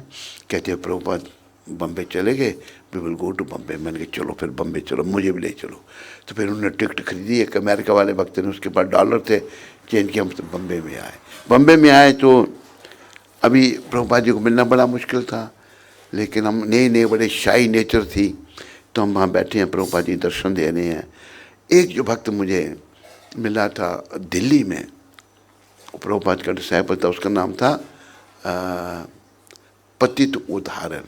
कहते हैं प्रभुपाद बम्बे चले गए, we will go to Bombay. मैंने कहा चलो फिर बम्बे चलो, मुझे भी ले चलो। तो फिर उन्होंने टिकट खरीदी, एक अमेरिका वाले भक्त ने, उसके पास डॉलर थे, चेंज किया, हम तो बम्बे में आए। बम्बे में आए तो अभी प्रभुपाद जी को मिलना बड़ा मुश्किल था, लेकिन हम नए बड़े शाही नेचर थी। तो हम वहाँ बैठे हैं, प्रभुपाद जी दर्शन दे रहे हैं। एक जो भक्त मुझे मिला था दिल्ली में, प्रभुपाद का डिसाइपल था, उसका नाम था पतित उदाहरण।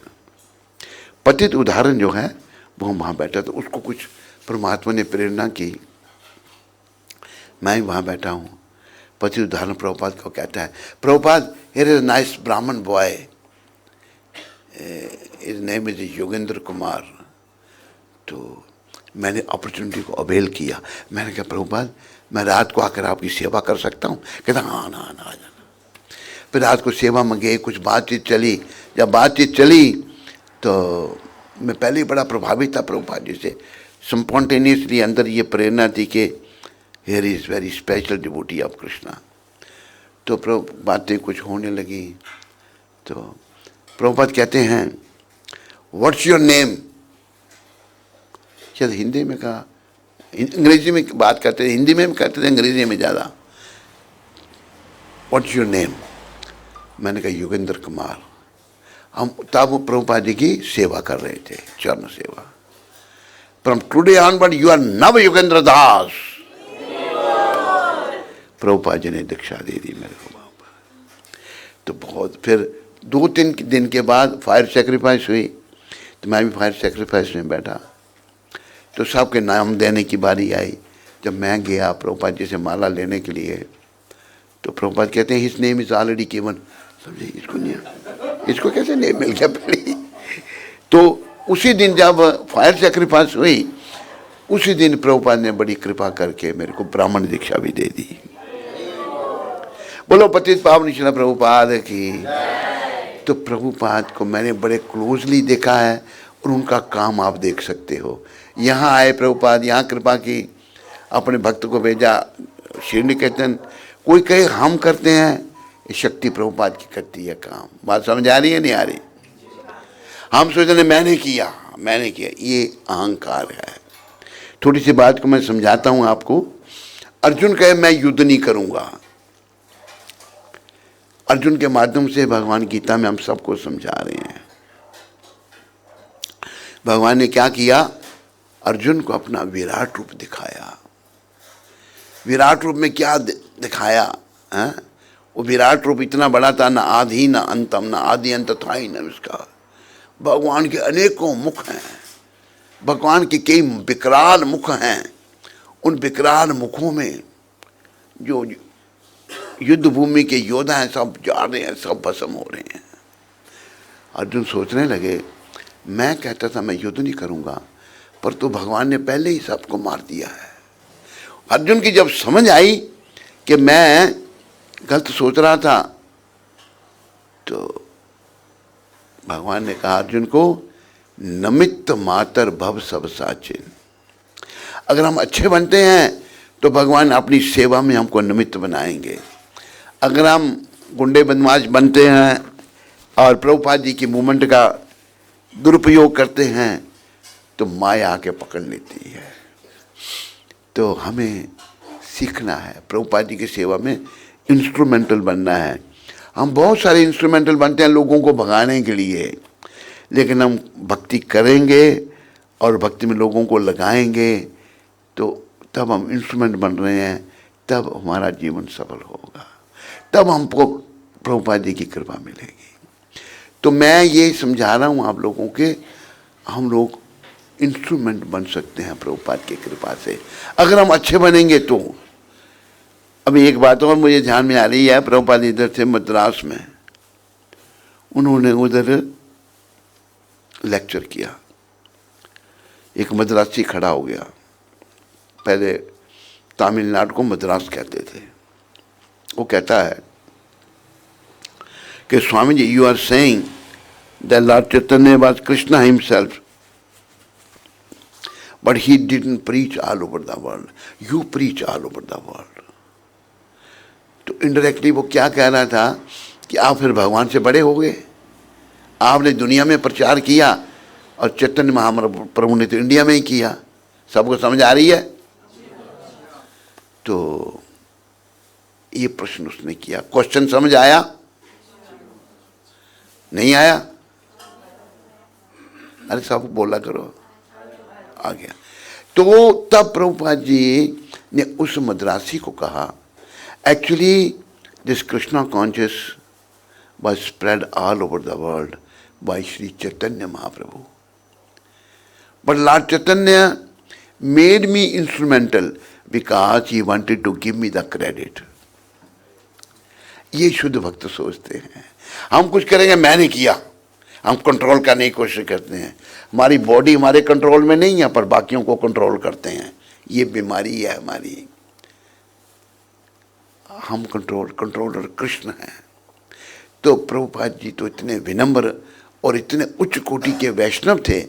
पतित उदाहरण जो है वो वहाँ बैठा था, उसको कुछ परमात्मा ने प्रेरणा की। मैं वहाँ बैठा हूँ। पतित उदाहरण प्रभुपाद को कहता है, प्रभुपाद हियर इज नाइस ब्राह्मण boy, his name is Yogendra Kumar. तो मैंने अपॉर्चुनिटी को अवेल किया। मैंने कहा प्रभुपाद मैं रात को आकर आपकी सेवा कर सकता हूँ? कहता हाँ ना आ जाना। फिर रात को सेवा में गए, कुछ बातचीत चली। जब बातचीत चली तो मैं पहले ही बड़ा प्रभावित था प्रभुपाद जी से। स्पॉन्टेनियसली अंदर ये प्रेरणा थी कि here is very special devotee of Krishna. तो बातें कुछ होने लगी। तो प्रभुपाद कहते हैं व्हाट्स योर नेम। शायद हिंदी में कहा, अंग्रेजी में बात करते थे, हिंदी में कहते थे, अंग्रेजी में ज़्यादा। What's your name. मैंने कहा योगेंद्र कुमार। हम तब प्रभुपाद जी की सेवा कर रहे थे, चरण सेवा। From today onward you are Nava Yogendra दास। प्रभुपाद जी ने दीक्षा दे दी मेरे को वहाँ पर। तो बहुत फिर 2-3 दिन के बाद फायर सेक्रीफाइस हुई, तो मैं भी फायर सेक्रीफाइस में बैठा। तो सबके नाम देने की बारी आई। जब मैं गया प्रभुपाद जी से माला लेने के लिए, तो प्रभुपाद कहते हैं his name is already given. समझे, इसको नहीं, इसको कैसे नेम मिल गया पहले। तो उसी दिन जब फायर सैक्रिफाइस हुई, उसी दिन प्रभुपाद ने बड़ी कृपा करके मेरे को ब्राह्मण दीक्षा भी दे दी। बोलो पतित पावन श्री प्रभुपाद की। तो प्रभुपाद को मैंने बड़े क्लोजली देखा है और उनका काम आप देख सकते हो। यहाँ आए प्रभुपाद, यहाँ कृपा की, अपने भक्त को भेजा श्री निकेतन। कोई कहे हम करते हैं, ये शक्ति प्रभुपाद की करती है काम। बात समझ आ रही है नहीं आ रही? हम सोच रहे मैंने किया, ये अहंकार है। थोड़ी सी बात को मैं समझाता हूं आपको। अर्जुन कहे मैं युद्ध नहीं करूंगा। अर्जुन के माध्यम से भगवान गीता में हम सबको समझा रहे हैं। भगवान ने क्या किया? अर्जुन को अपना विराट रूप दिखाया। विराट रूप में क्या दिखाया है? वो विराट रूप इतना बड़ा था, ना आदि ना अंतम, ना आदि अंत था ही ना उसका। भगवान के अनेकों मुख हैं, भगवान के कई विकराल मुख हैं। उन विकराल मुखों में जो युद्ध भूमि के योद्धा हैं सब जा रहे हैं, सब भस्म हो रहे हैं। अर्जुन सोचने लगे मैं कहता था मैं युद्ध नहीं करूंगा, पर तो भगवान ने पहले ही सबको मार दिया है। अर्जुन की जब समझ आई कि मैं गलत सोच रहा था, तो भगवान ने कहा अर्जुन को, नमित्त मातर भव सब साचिन। अगर हम अच्छे बनते हैं तो भगवान अपनी सेवा में हमको निमित्त बनाएंगे। अगर हम गुंडे बदमाश बनते हैं और प्रभुपाद जी की मूवमेंट का दुरुपयोग करते हैं तो माया आके पकड़ लेती है। तो हमें सीखना है, प्रभुपाद जी की सेवा में इंस्ट्रूमेंटल बनना है। हम बहुत सारे इंस्ट्रूमेंटल बनते हैं लोगों को भगाने के लिए, लेकिन हम भक्ति करेंगे और भक्ति में लोगों को लगाएंगे तो तब हम इंस्ट्रूमेंट बन रहे हैं, तब हमारा जीवन सफल होगा, तब हमको प्रभुपाद जी की कृपा मिलेगी। तो मैं ये समझा रहा हूँ आप लोगों के, हम लोग इंस्ट्रूमेंट बन सकते हैं प्रभुपाद की कृपा से, अगर हम अच्छे बनेंगे तो। अभी एक बात और मुझे ध्यान में आ रही है, प्रभुपाद इधर थे मद्रास में, उन्होंने उधर लेक्चर किया। एक मद्रासी खड़ा हो गया, पहले तमिलनाडु को मद्रास कहते थे। वो कहता है कि Swami ji, you are saying that Lord Chaitanya was Krishna himself, but he didn't preach all over the world, you preach all over the world. तो इनडायरेक्टली वो क्या कह रहा था कि आप फिर भगवान से बड़े हो गए, आपने दुनिया में प्रचार किया और चैतन्य महाप्रभु ने तो इंडिया में ही किया। सबको समझ आ रही है? तो ये प्रश्न उसने किया। क्वेश्चन समझ आया? नहीं आया? अरे सब बोला करो, आ गया। तो तब प्रभुपाद जी ने उस मद्रासी को कहा, actually this Krishna conscious was spread all over the world by Sri Chaitanya Mahaprabhu. But Lord Chaitanya made me instrumental because he wanted to give me the credit. ये शुद्ध भक्त सोचते हैं। हम कुछ करेंगे मैंने किया, हम कंट्रोल करने की कोशिश करते हैं। हमारी बॉडी हमारे कंट्रोल में नहीं है, पर बाकियों को कंट्रोल करते हैं। ये बीमारी है हमारी। हम कंट्रोलर कृष्ण हैं। तो प्रभुपाद जी तो इतने विनम्र और इतने उच्च कोटि के वैष्णव थे,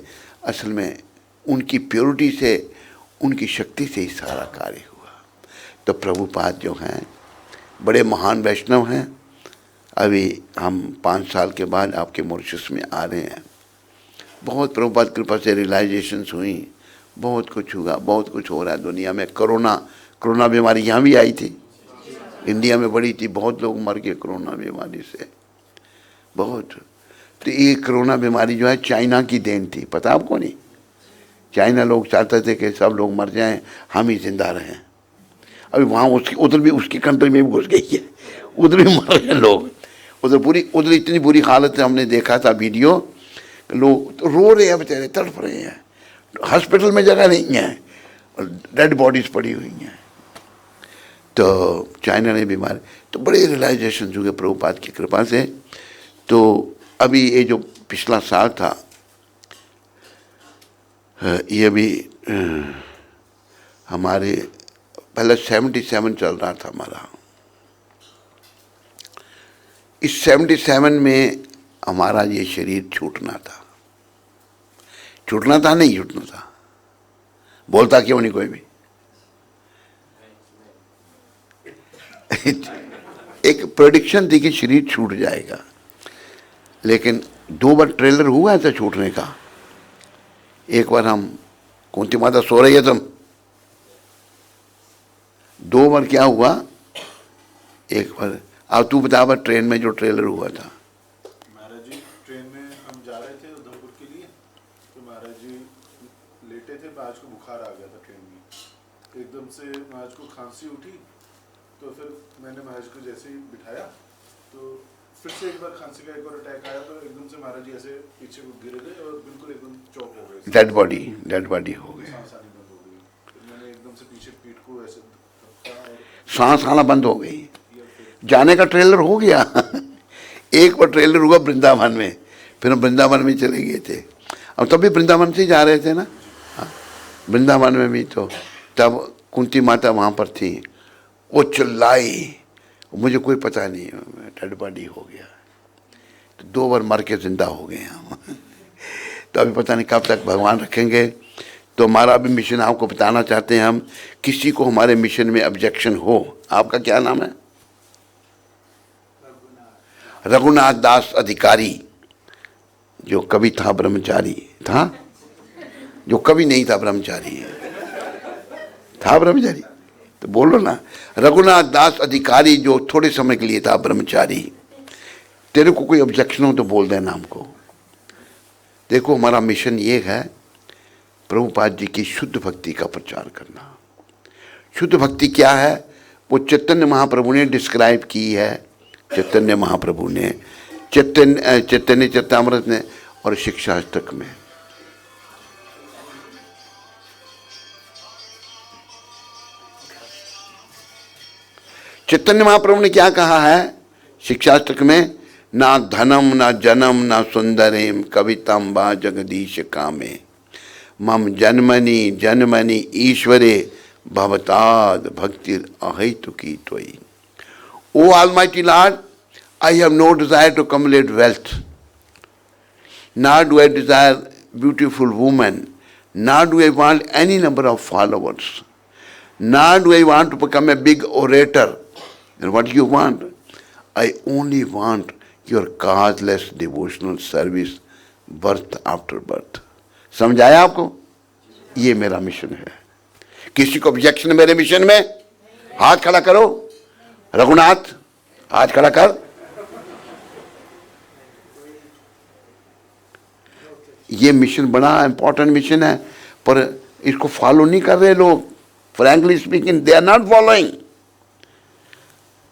असल में उनकी प्योरिटी से, उनकी शक्ति से ही सारा कार्य हुआ। तो प्रभुपाद जो हैं बड़े महान वैष्णव हैं। अभी हम 5 साल के बाद आपके मॉरिशस में आ रहे हैं। बहुत प्रभुपाद कृपा से रियलाइजेशंस हुई, बहुत कुछ हुआ, बहुत कुछ हो रहा है दुनिया में। कोरोना बीमारी यहाँ भी आई थी, इंडिया में बड़ी थी, बहुत लोग मर गए कोरोना बीमारी से, बहुत। तो ये कोरोना बीमारी जो है चाइना की देन थी, पता आपको नहीं? चाइना लोग चाहते थे कि सब लोग मर जाएं, हम ही जिंदा रहें। अभी वहाँ उधर भी उसकी कंट्री में भी घुस गई है, उधर भी मर रहे हैं लोग। उधर इतनी बुरी हालत है, हमने देखा था वीडियो, लोग तो रो रहे हैं बेचारे, तड़प रहे हैं, हॉस्पिटल में जगह नहीं है, डेड बॉडीज पड़ी हुई हैं। तो चाइना ने बीमार, तो बड़े रियलाइजेशन हुए प्रभुपाद की कृपा से। तो अभी ये जो पिछला साल था ये भी हमारे पहले 77 चल रहा था हमारा। इस 77 में हमारा ये शरीर छूटना था। छूटना था नहीं छूटना था? बोलता क्यों नहीं कोई भी? एक प्रेडिक्शन थी कि शरीर छूट जाएगा, लेकिन 2 बार ट्रेलर हुआ है था छूटने का। एक बार हम कुंती माता सो रही है तुम, 2 बार क्या हुआ, एक बार अब तू बता बार ट्रेन में जो ट्रेलर हुआ था। महाराज जी ट्रेन में हम जा रहे थे उधमपुर के लिए, तो महाराज जी लेटे थे, महाराज को बुखार आ गया था ट्रेन में। एकदम से महाराज को खांसी उठी, तो फिर मैंने महाराज को जैसे ही बिठाया तो फिर से एक बार खांसी का एक और अटैक आया, तो एकदम से महाराज जी ऐसे पीछे को गिर गए और बिल्कुल एकदम चौक हो गए। डेड बॉडी हो गए। सांस आनी बंद हो गई। फिर मैंने एकदम से पीछे पीठ को ऐसे धक्का और सांस आना बंद हो गई। जाने का ट्रेलर हो गया। एक बार ट्रेलर हुआ वृंदावन में, फिर हम वृंदावन में चले गए थे। अब तब भी वृंदावन से ही जा रहे थे ना। हाँ, वृंदावन में भी तो तब कुंती माता वहाँ पर थी, वो चिल्लाई, मुझे कोई पता नहीं, डेड बॉडी हो गया। तो 2 बार मर के जिंदा हो गए हम। तो अभी पता नहीं कब तक भगवान रखेंगे। तो हमारा अभी मिशन आपको बताना चाहते हैं हम। किसी को हमारे मिशन में ऑब्जेक्शन हो, आपका क्या नाम है? रघुनाथ दास अधिकारी, जो कभी था ब्रह्मचारी था, जो कभी नहीं था ब्रह्मचारी था ब्रह्मचारी, तो बोलो ना, रघुनाथ दास अधिकारी जो थोड़े समय के लिए था ब्रह्मचारी। तेरे को कोई ऑब्जेक्शन हो तो बोल देना हमको। देखो हमारा मिशन ये है, प्रभुपाद जी की शुद्ध भक्ति का प्रचार करना। शुद्ध भक्ति क्या है? वो चैतन्य महाप्रभु ने डिस्क्राइब की है। चैतन्य महाप्रभु ने चैतन्य चरितामृत ने और शिक्षाष्टक में। चैतन्य महाप्रभु ने क्या कहा है शिक्षाष्टक में? ना धनम ना जनम ना सुंदरेम कवितम बा जगदीश कामे मम जन्मनि जन्मनि ईश्वरे भवताद भक्तिर अहैतुकी त्वयि। O Almighty Lord, I have no desire to accumulate wealth, nor do I desire beautiful women, nor do I want any number of followers, nor do I want to become a big orator. And what do you want? I only want your causeless devotional service birth after birth. समझ आया आपको? ये मेरा mission है। किसी को objection मेरे mission में? हाथ खड़ा करो। रघुनाथ हाथ खड़ा कर। ये मिशन बड़ा इंपॉर्टेंट मिशन है, पर इसको फॉलो नहीं कर रहे लोग। Frankly speaking, they are not following.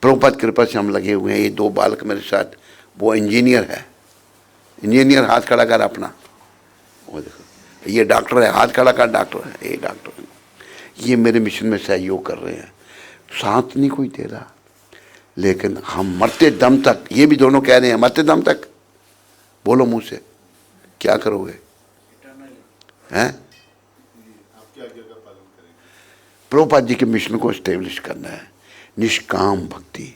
Prabhupada कृपा से हम लगे हुए हैं। ये 2 बालक मेरे साथ, वो इंजीनियर है। इंजीनियर हाथ खड़ा कर अपना। वो देखो, ये डॉक्टर है, हाथ खड़ा कर, डॉक्टर है, ये डॉक्टर है। ये मेरे मिशन में सहयोग कर रहे हैं। साथ नहीं कोई दे रहा, लेकिन हम मरते दम तक, ये भी दोनों कह रहे हैं मरते दम तक। बोलो मुंह से, क्या करोगे? हैं? आपकी आज्ञा का पालन करेंगे। प्रभुपाद जी के मिशन को एस्टेब्लिश करना है। निष्काम भक्ति।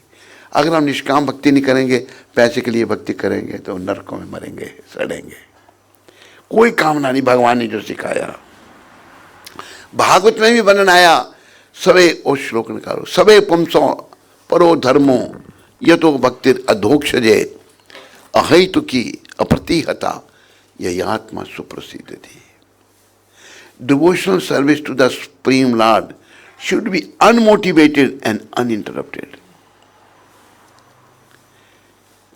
अगर हम निष्काम भक्ति नहीं करेंगे, पैसे के लिए भक्ति करेंगे, तो नरकों में मरेंगे, सड़ेंगे। कोई कामना नहीं। भगवान ने जो सिखाया, भागवत में भी वर्णन आया। सबे, ओ श्लोक निकालो, सबे पुंसो परो धर्मो ये तो भक्तिर अधोक्षजे अहैतुकी अप्रतिहता यह आत्मा सुप्रसिद्ध थी। Devotional service to the supreme lord should be unmotivated and uninterrupted.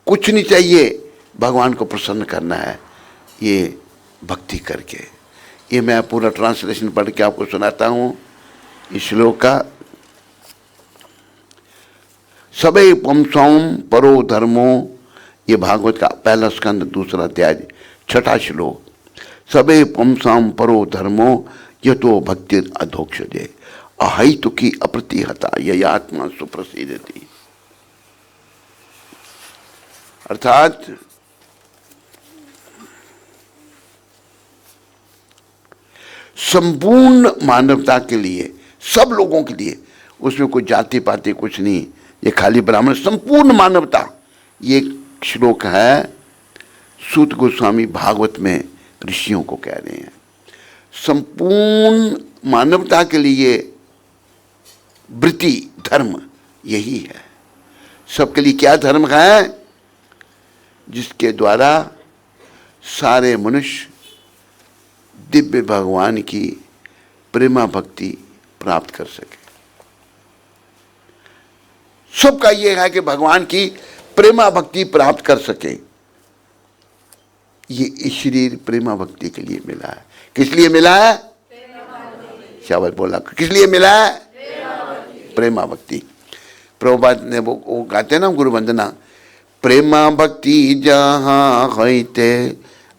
कुछ नहीं चाहिए, भगवान को प्रसन्न करना है ये भक्ति करके। ये मैं पूरा ट्रांसलेशन पढ़ के आपको सुनाता हूँ इस श्लोक का। सबे पुंसोम परो धर्मो, ये भागवत का पहला स्कंद 2 अध्याय 6 श्लोक। सबे पुंसोम परो धर्मो यतो भक्तिर अधोक्षजे अहैतुकी अप्रतिहता यह आत्मा सुप्रसिद्ध थी। संपूर्ण मानवता के लिए, सब लोगों के लिए, उसमें कोई जाति पाति कुछ नहीं, ये खाली ब्राह्मण, संपूर्ण मानवता। ये श्लोक है सूत गोस्वामी भागवत में ऋषियों को कह रहे हैं। संपूर्ण मानवता के लिए वृत्ति धर्म यही है। सबके लिए क्या धर्म है? जिसके द्वारा सारे मनुष्य दिव्य भगवान की प्रेमा भक्ति प्राप्त कर सके। सबका यह है कि भगवान की प्रेमा भक्ति प्राप्त कर सके। ये शरीर प्रेमा भक्ति के लिए मिला है। किस लिए मिला है? शाबाश बोला, किस लिए मिला है? प्रेमा भक्ति। प्रभुपाद ने वो गाते ना गुरु वंदना, प्रेमा भक्ति जहाँ होते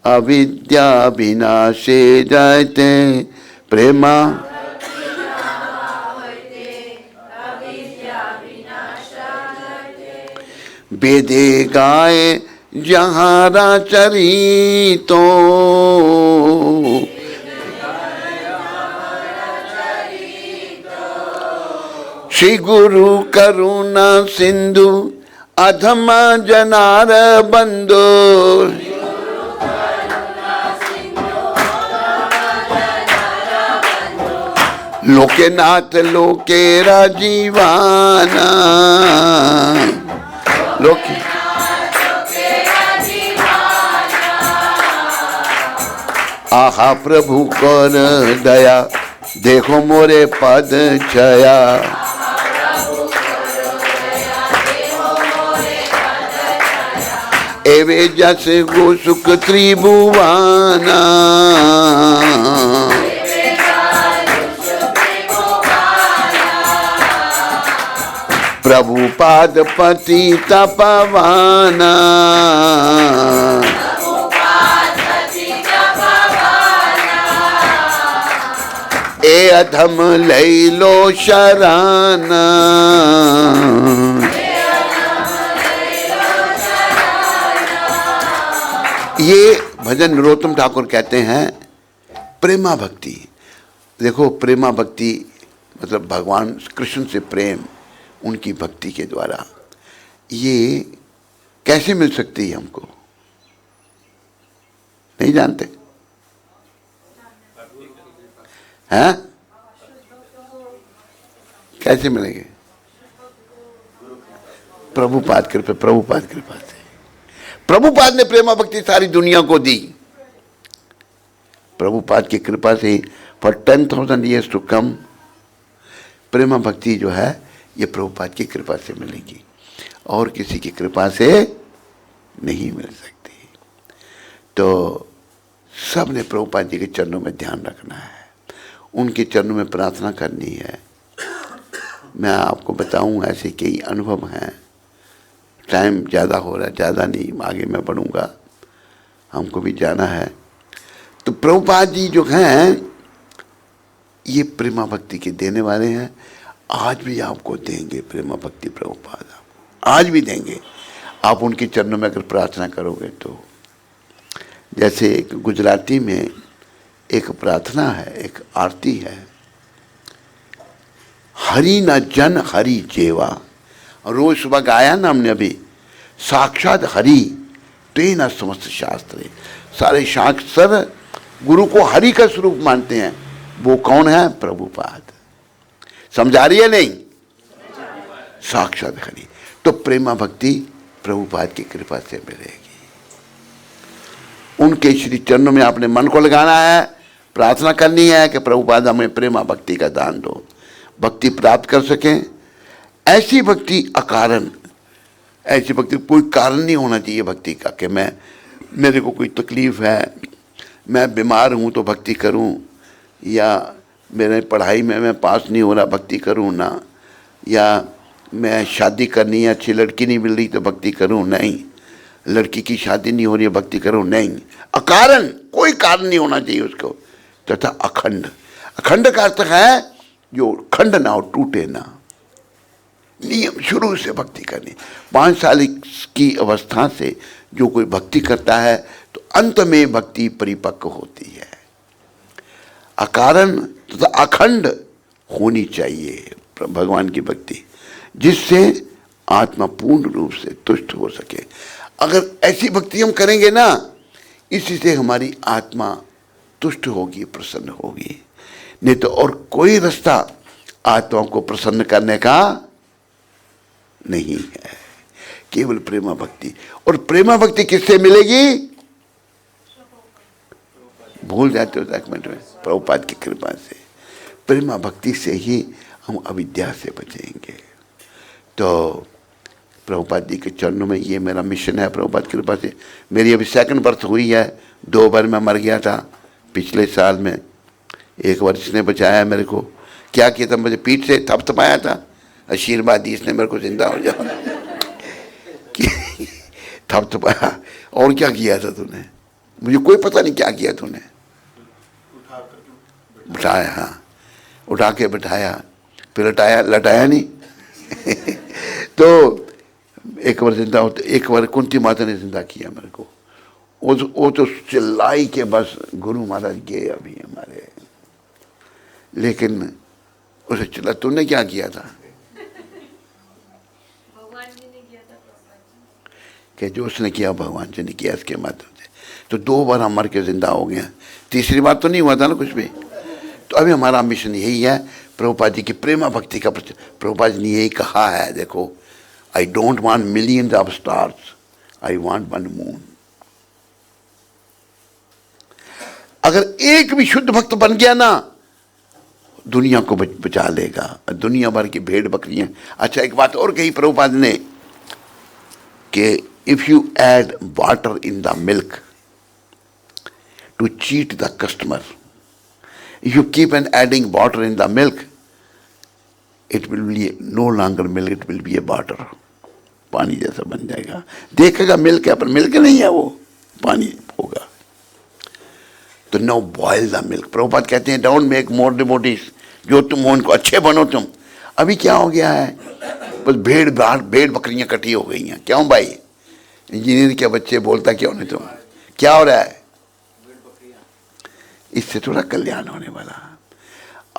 अविद्या विनाशे जाते, प्रेमा वेदे गाए जहाँ राचरी तो, श्री गुरु करुणा सिंधु अधम जनार बंधु, लोके नाथ लोके राजीवाना, लोके आहा प्रभु कर दया, देखो मोरे पद छया, एवे जस गो सुख त्रिभुवाना, प्रभु पाद पति तपवाना, ए अधम लई लो शराना। ये भजन नरोत्तम ठाकुर कहते हैं प्रेमा भक्ति। देखो प्रेमा भक्ति मतलब भगवान कृष्ण से प्रेम, उनकी भक्ति के द्वारा ये कैसे मिल सकती है हमको? नहीं जानते हैं? कैसे मिलेंगे? प्रभुपाद कृपा, प्रभुपाद कृपा से। प्रभुपाद ने प्रेमा भक्ति सारी दुनिया को दी। प्रभुपाद की कृपा से फॉर 10,000 years टू कम प्रेमा भक्ति जो है ये प्रभुपाद की कृपा से मिलेगी, और किसी की कृपा से नहीं मिल सकती। तो सब ने प्रभुपाद जी के चरणों में ध्यान रखना है, उनके चरणों में प्रार्थना करनी है। मैं आपको बताऊं ऐसे कई अनुभव हैं। टाइम ज़्यादा हो रहा है, ज़्यादा नहीं, आगे मैं बढ़ूंगा, हमको भी जाना है। तो प्रभुपाद जी जो हैं ये प्रेमा भक्ति के देने वाले हैं। आज भी आपको देंगे प्रेमा भक्ति, प्रभुपाद आपको आज भी देंगे, आप उनके चरणों में अगर प्रार्थना करोगे तो। जैसे एक गुजराती में एक प्रार्थना है, एक आरती है, हरि न जन हरि जेवा। रोज सुबह गाया ना हमने अभी, साक्षात हरि तेन समस्त शास्त्र। सारे शास्त्र गुरु को हरि का स्वरूप मानते हैं। वो कौन है? प्रभुपाद। समझा रही है नहीं? साक्षात हरि। तो प्रेमा भक्ति प्रभुपाद की कृपा से मिलेगी। उनके श्री चरणों में आपने मन को लगाना है, प्रार्थना करनी है कि प्रभुपाद हमें प्रेमा भक्ति का दान दो, भक्ति प्राप्त कर सकें। ऐसी भक्ति अकारण, ऐसी भक्ति कोई कारण नहीं होना चाहिए भक्ति का कि मेरे को कोई तकलीफ है, मैं बीमार हूँ तो भक्ति करूँ, या मेरे पढ़ाई में मैं पास नहीं हो रहा भक्ति करूँ ना, या मैं शादी करनी है, अच्छी लड़की नहीं मिल रही तो भक्ति करूँ नहीं, लड़की की शादी नहीं हो रही है भक्ति करूँ नहीं। अकारण, कोई कारण नहीं होना चाहिए उसको। तथा अखंड, अखंड का अर्थ है जो खंड ना हो, टूटे ना। नियम शुरू से भक्ति करनी। 5 साल की अवस्था से जो कोई भक्ति करता है तो अंत में भक्ति परिपक्व होती है। अकारण तथा अखंड होनी चाहिए भगवान की भक्ति, जिससे आत्मा पूर्ण रूप से तुष्ट हो सके। अगर ऐसी भक्ति हम करेंगे ना, इसी से हमारी आत्मा तुष्ट होगी, प्रसन्न होगी। नहीं तो और कोई रास्ता आत्माओं को प्रसन्न करने का नहीं है, केवल प्रेमा भक्ति। और प्रेमा भक्ति किससे मिलेगी? भूल जाते हो एक मिनट में, प्रभुपाद की कृपा से। प्रेमा भक्ति से ही हम अविद्या से बचेंगे। तो प्रभुपाद जी के चरणों में ये मेरा मिशन है। प्रभुपाद की कृपा से मेरी अभी सेकंड बर्थ हुई है। 2 बार मैं मर गया था पिछले साल में। एक बार इसने बचाया मेरे को। क्या किया था? मुझे पीठ से थपथपाया था, आशीर्वाद दी इसने मेरे को, जिंदा हो जाओ। थपथपाया। और क्या किया था तूने? मुझे कोई पता नहीं क्या किया तूने। उठाया, हाँ, उठा के बिठाया, फिर लटाया नहीं। तो एक बार जिंदा होते, एक बार कुंती माता ने जिंदा किया मेरे को। वो तो चिल्लाई के बस गुरु महाराज गए अभी हमारे। लेकिन उसे चिल्ला, तूने क्या किया था? भगवान जी ने किया था। कि जो उसने किया भगवान जी ने किया, इसके माध्यम से। तो 2 बार हम मर के जिंदा हो गए। तीसरी बार तो नहीं हुआ था ना कुछ भी। तो अभी हमारा मिशन यही है, प्रभुपाद जी की प्रेमा भक्ति का प्रचार। प्रभुपाद जी ने यही कहा है, देखो, I don't want millions of stars, I want 1 moon. अगर एक भी शुद्ध भक्त बन गया ना, दुनिया को बचा लेगा। दुनिया भर की भेड़ बकरियां। अच्छा, एक बात और कही प्रभुपाद ने कि if you add water in the milk to cheat the customer, if you keep on adding water in the milk, it will be no longer milk, it will be a water. पानी जैसा बन जाएगा। देखेगा milk है पर milk नहीं है, वो पानी होगा। तो no boil the milk. Prabhupada कहते हैं डोंट मेक मोर डिवोटीज, जो तुम हो उनको अच्छे बनो तुम। अभी क्या हो गया है, बस भेड़ बकरियां कटी हो गई हैं। क्यों भाई? इंजीनियर के बच्चे बोलता क्यों नहीं तुम? क्या हो रहा है? इससे थोड़ा कल्याण होने वाला।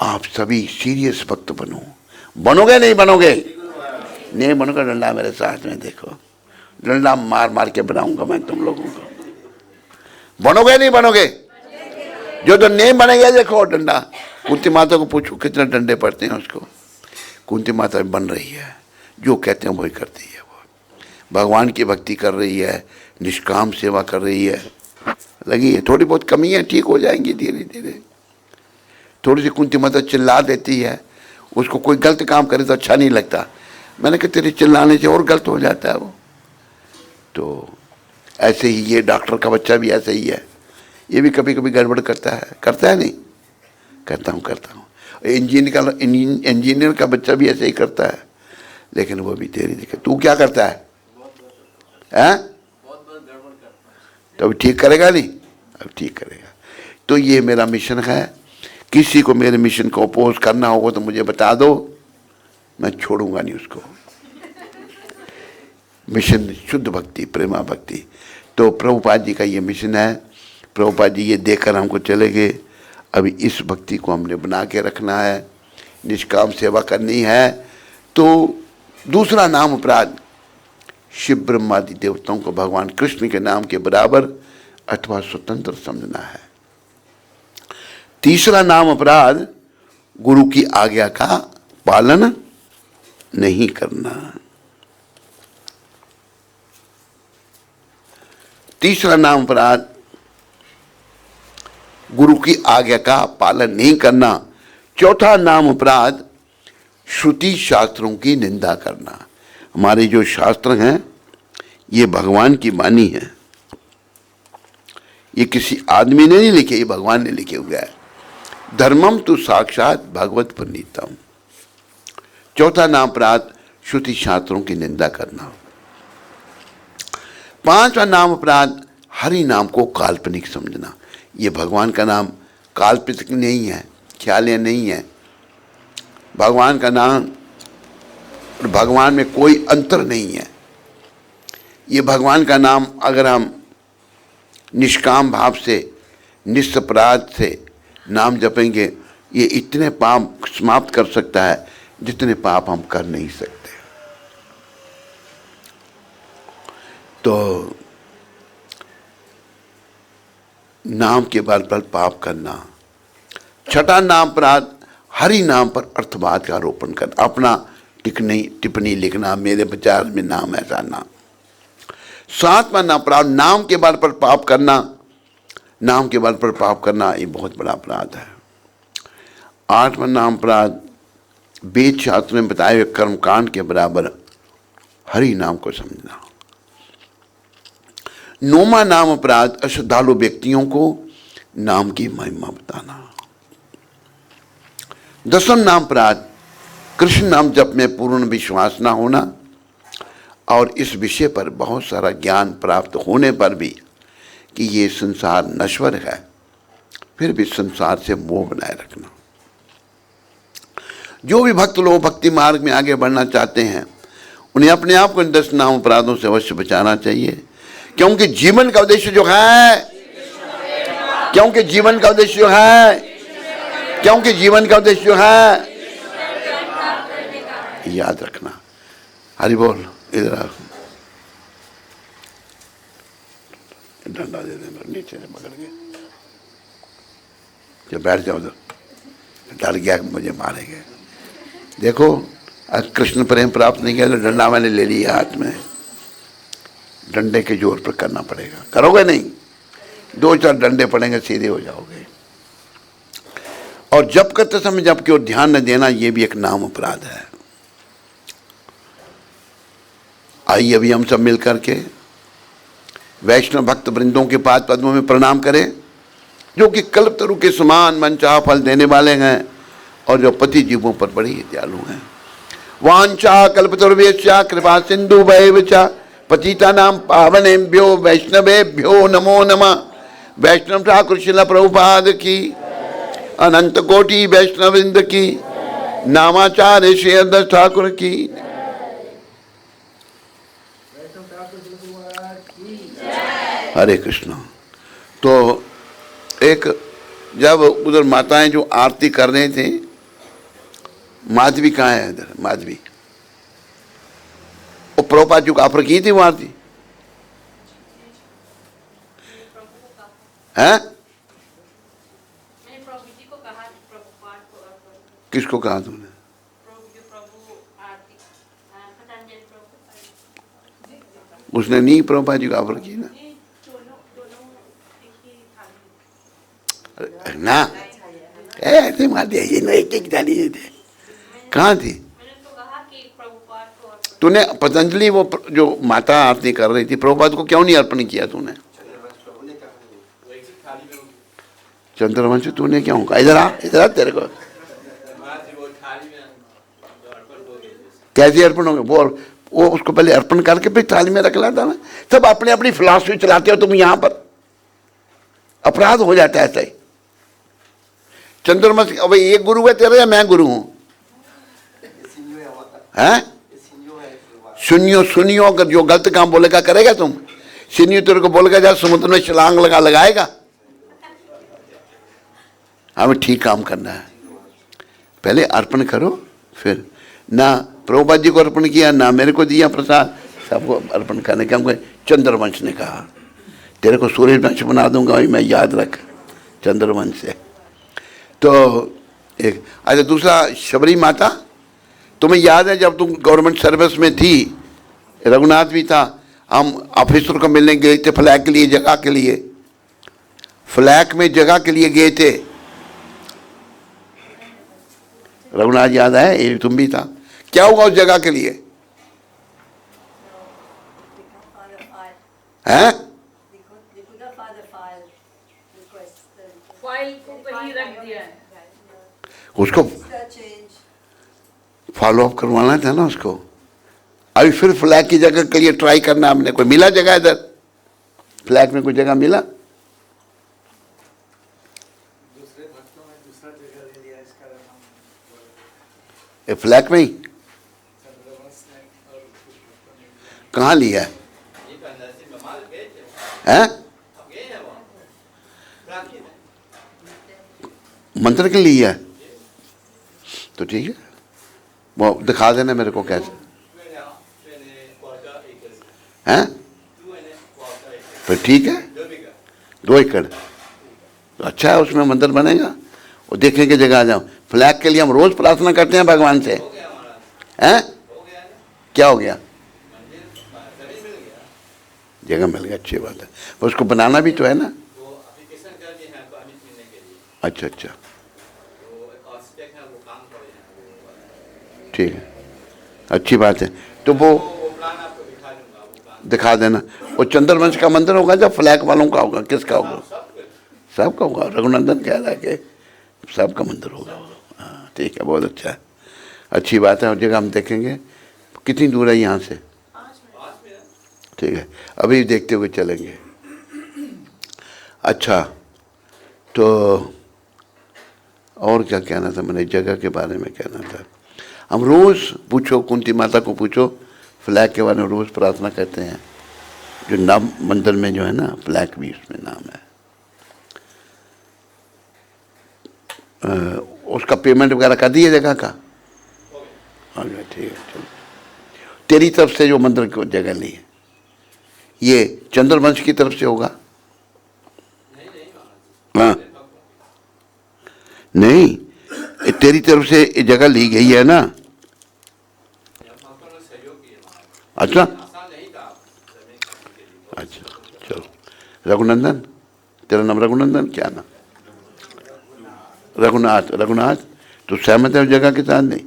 आप सभी सीरियस भक्त बनो। बनोगे नहीं बनोगे? नहीं बनोगे, डंडा मेरे साथ में देखो, डंडा मार मार के बनाऊंगा मैं तुम लोगों को। बनोगे नहीं बनोगे? जो तो नहीं बनेगा, देखो डंडा। कुंती माता को पूछो कितने डंडे पड़ते हैं उसको। कुंती माता बन रही है, जो कहते हैं वही करती है। वो भगवान की भक्ति कर रही है, निष्काम सेवा कर रही है। लगी है, थोड़ी बहुत कमी है, ठीक हो जाएंगी धीरे धीरे। थोड़ी सी कुंती माता चिल्ला देती है, उसको कोई गलत काम करे तो अच्छा नहीं लगता। मैंने कहा तेरे चिल्लाने से और गलत हो जाता है वो। तो ऐसे ही ये डॉक्टर का बच्चा भी ऐसे ही है, ये भी कभी कभी गड़बड़ करता है नहीं? करता हूँ। इंजीनियर का बच्चा भी ऐसे ही करता है, लेकिन वो भी धीरे धीरे। तू क्या करता है? तो अभी ठीक करेगा नहीं? अब ठीक करेगा। तो ये मेरा मिशन है। किसी को मेरे मिशन को अपोज करना होगा तो मुझे बता दो, मैं छोड़ूंगा नहीं उसको। मिशन शुद्ध भक्ति, प्रेमा भक्ति। तो प्रभुपाद जी का ये मिशन है। प्रभुपाद जी ये देकर हमको चले गए। अभी इस भक्ति को हमने बना के रखना है, निष्काम सेवा करनी है। तो दूसरा नाम अपराध, शिव ब्रह्मादि देवताओं को भगवान कृष्ण के नाम के बराबर अथवा स्वतंत्र समझना है। तीसरा नाम अपराध, गुरु की आज्ञा का पालन नहीं करना। तीसरा नाम अपराध, गुरु की आज्ञा का पालन नहीं करना। चौथा नाम अपराध, श्रुति शास्त्रों की निंदा करना। हमारे जो शास्त्र हैं ये भगवान की वाणी है, ये किसी आदमी ने नहीं लिखे, ये भगवान ने लिखे हुए है। धर्मम तो साक्षात भगवत प्रणीतम। चौथा नाम अपराध, श्रुति शास्त्रों की निंदा करना। पांचवा नाम अपराध, हरि नाम को काल्पनिक समझना। ये भगवान का नाम काल्पनिक नहीं है, ख्यालिया नहीं है। भगवान का नाम और भगवान में कोई अंतर नहीं है। ये भगवान का नाम अगर हम निष्काम भाव से, निस्पराध से नाम जपेंगे ये इतने पाप समाप्त कर सकता है जितने पाप हम कर नहीं सकते। तो नाम के बल पर पाप करना। छठा नाम अपराध, हरि नाम पर अर्थवाद का आरोपण करना, अपना टिप्पणी लिखना, मेरे विचार में नाम ऐसा नाम। सातवां नाम अपराध, नाम के बल पर पाप करना। नाम के बल पर पाप करना ये बहुत बड़ा अपराध है। आठवां नाम अपराध, वेद शास्त्र में बताए हुए कर्मकांड के बराबर हरि नाम को समझना। नौवां नाम अपराध, अश्रद्धालु व्यक्तियों को नाम की महिमा बताना। दसवां नाम अपराध, कृष्ण नाम जप में पूर्ण विश्वास न होना और इस विषय पर बहुत सारा ज्ञान प्राप्त होने पर भी कि ये संसार नश्वर है, फिर भी संसार से मोह बनाए रखना। जो भी भक्त लोग भक्ति मार्ग में आगे बढ़ना चाहते हैं उन्हें अपने आप को इन 10 नाम अपराधों से अवश्य बचाना चाहिए, क्योंकि जीवन का उद्देश्य जो है, क्योंकि जीवन का उद्देश्य जो है, क्योंकि जीवन का उद्देश्य जो है, याद रखना। हरि बोल। इधर आ, डंडा दे दे नीचे से पकड़ के, जब बैठ जाओ तो डर गया कि मुझे मारेंगे। देखो आज कृष्ण प्रेम प्राप्त नहीं किया तो डंडा मैंने ले लिया हाथ में, डंडे के जोर पर करना पड़ेगा। करोगे नहीं, 2-4 डंडे पड़ेंगे, सीधे हो जाओगे। और जप करते समय जप की ओर ध्यान न देना, यह भी एक नाम अपराध है। आइए अभी हम सब मिलकर के वैष्णव भक्त वृंदों के पाद पद्मों में प्रणाम करें, जो कि कल्पतरु के समान मनचाहा फल देने वाले हैं और जो पति जीवों पर बड़े ही दयालु हैं। वांछा कल्पतरुभ्यश्च कृपा सिंधुभ्यैव च पतितानां पावनेभ्यो वैष्णवेभ्यो नमो नमः। वैष्णव ठाकुर श्रील प्रभुपाद की, अनंत कोटि वैष्णववृंद की, नामाचार्य श्री हरदास ठाकुर की। हरे कृष्ण। तो एक जब उधर माताएं जो आरती कर रहे थे, माधवी कहाँ है इधर? माधवी वो प्रभुपाद जी को ऑफर की थी वो आरती है? किसको कहा तुमने? उसने नहीं प्रभुपाद जी को ऑफर की ना? ना ऐसे मार दिया ये, एक डाली थे। कहाँ थी? तूने पतंजलि वो जो माता आरती कर रही थी, प्रभुपाद को क्यों नहीं अर्पण किया तूने? चंद्रवंश तूने क्यों कहा? इधर आ तेरे को कैसे अर्पण होंगे? वो उसको पहले अर्पण करके फिर थाली में रख लाता ना। सब अपने अपनी फिलॉसफी चलाते हो तुम, यहां पर अपराध हो जाता है। ऐसा ही चंद्रवंश, अब ये गुरु है तेरा या मैं गुरु हूं? हैं? सुनियो अगर जो गलत काम बोलेगा करेगा तुम? सुनियो तेरे को बोलेगा जा समुद्र में छलांग लगाएगा? हमें ठीक काम करना है, पहले अर्पण करो, फिर ना प्रभुपाद जी को अर्पण किया ना मेरे को दिया प्रसाद, सबको अर्पण करने का। हमको चंद्रवंश ने कहा तेरे को सूर्यवंश बना दूंगा, मैं याद रख चंद्रवंश से। तो एक अच्छा, दूसरा शबरी माता, तुम्हें याद है जब तुम गवर्नमेंट सर्विस में थी, रघुनाथ भी था, हम ऑफिसर को मिलने गए थे फ्लैग के लिए, जगह के लिए, फ्लैग में जगह के लिए गए थे। रघुनाथ याद है? ये तुम भी था। क्या हुआ उस जगह के लिए? हैं? उसको फॉलो अप करवाना था ना उसको। अभी फिर फ्लैग की जगह के लिए ट्राई करना हमने। कोई मिला जगह इधर फ्लैग में? कोई जगह मिला? दूसरे भक्तों में दूसरा जगह दे दिया इसका नाम। ये फ्लैग में ही कहाँ लिया है? हैं? मंत्र के लिए है तो ठीक है, वो दिखा देना मेरे को कैसे हैं, फिर ठीक है। 2 एकड़ तो अच्छा है, उसमें मंदिर बनेगा, वो देखने की जगह आ जाओ। फ्लैग के लिए हम रोज प्रार्थना करते हैं भगवान से, हैं? क्या हो गया? जगह मिल गया, अच्छी बात है। पर उसको बनाना भी तो है ना। अच्छा अच्छा, ठीक है, अच्छी बात है। तो वो दिखा देना। वो चंद्रवंश का मंदिर होगा जब फ्लैग वालों का होगा, किसका होगा? सबका होगा। रघुनंदन कह रहा है कि सबका मंदिर होगा। हाँ ठीक है, बहुत अच्छा है, अच्छी बात है। और जगह हम देखेंगे। कितनी दूर है यहाँ से? ठीक है, अभी देखते हुए चलेंगे। अच्छा, तो और क्या कहना था मैंने? जगह के बारे में कहना था। हम रोज़ पूछो, कुंती माता को पूछो, फ्लैग के बारे में रोज़ प्रार्थना करते हैं। जो नाम मंदिर में जो है ना, फ्लैग भी उसमें नाम है। उसका पेमेंट वगैरह कर दिए जगह का? हाँ ठीक है, चलो। तेरी तरफ से जो मंदिर को जगह ली है, ये चंद्रवंश की तरफ से होगा? हाँ नहीं, तेरी तरफ से ये जगह ली गई है ना? अच्छा अच्छा, चलो। रघुनंदन, तेरा नाम रघुनंदन, क्या नाम? रघुनाथ। रघुनाथ, तो सहमत है उस जगह के साथ? नहीं।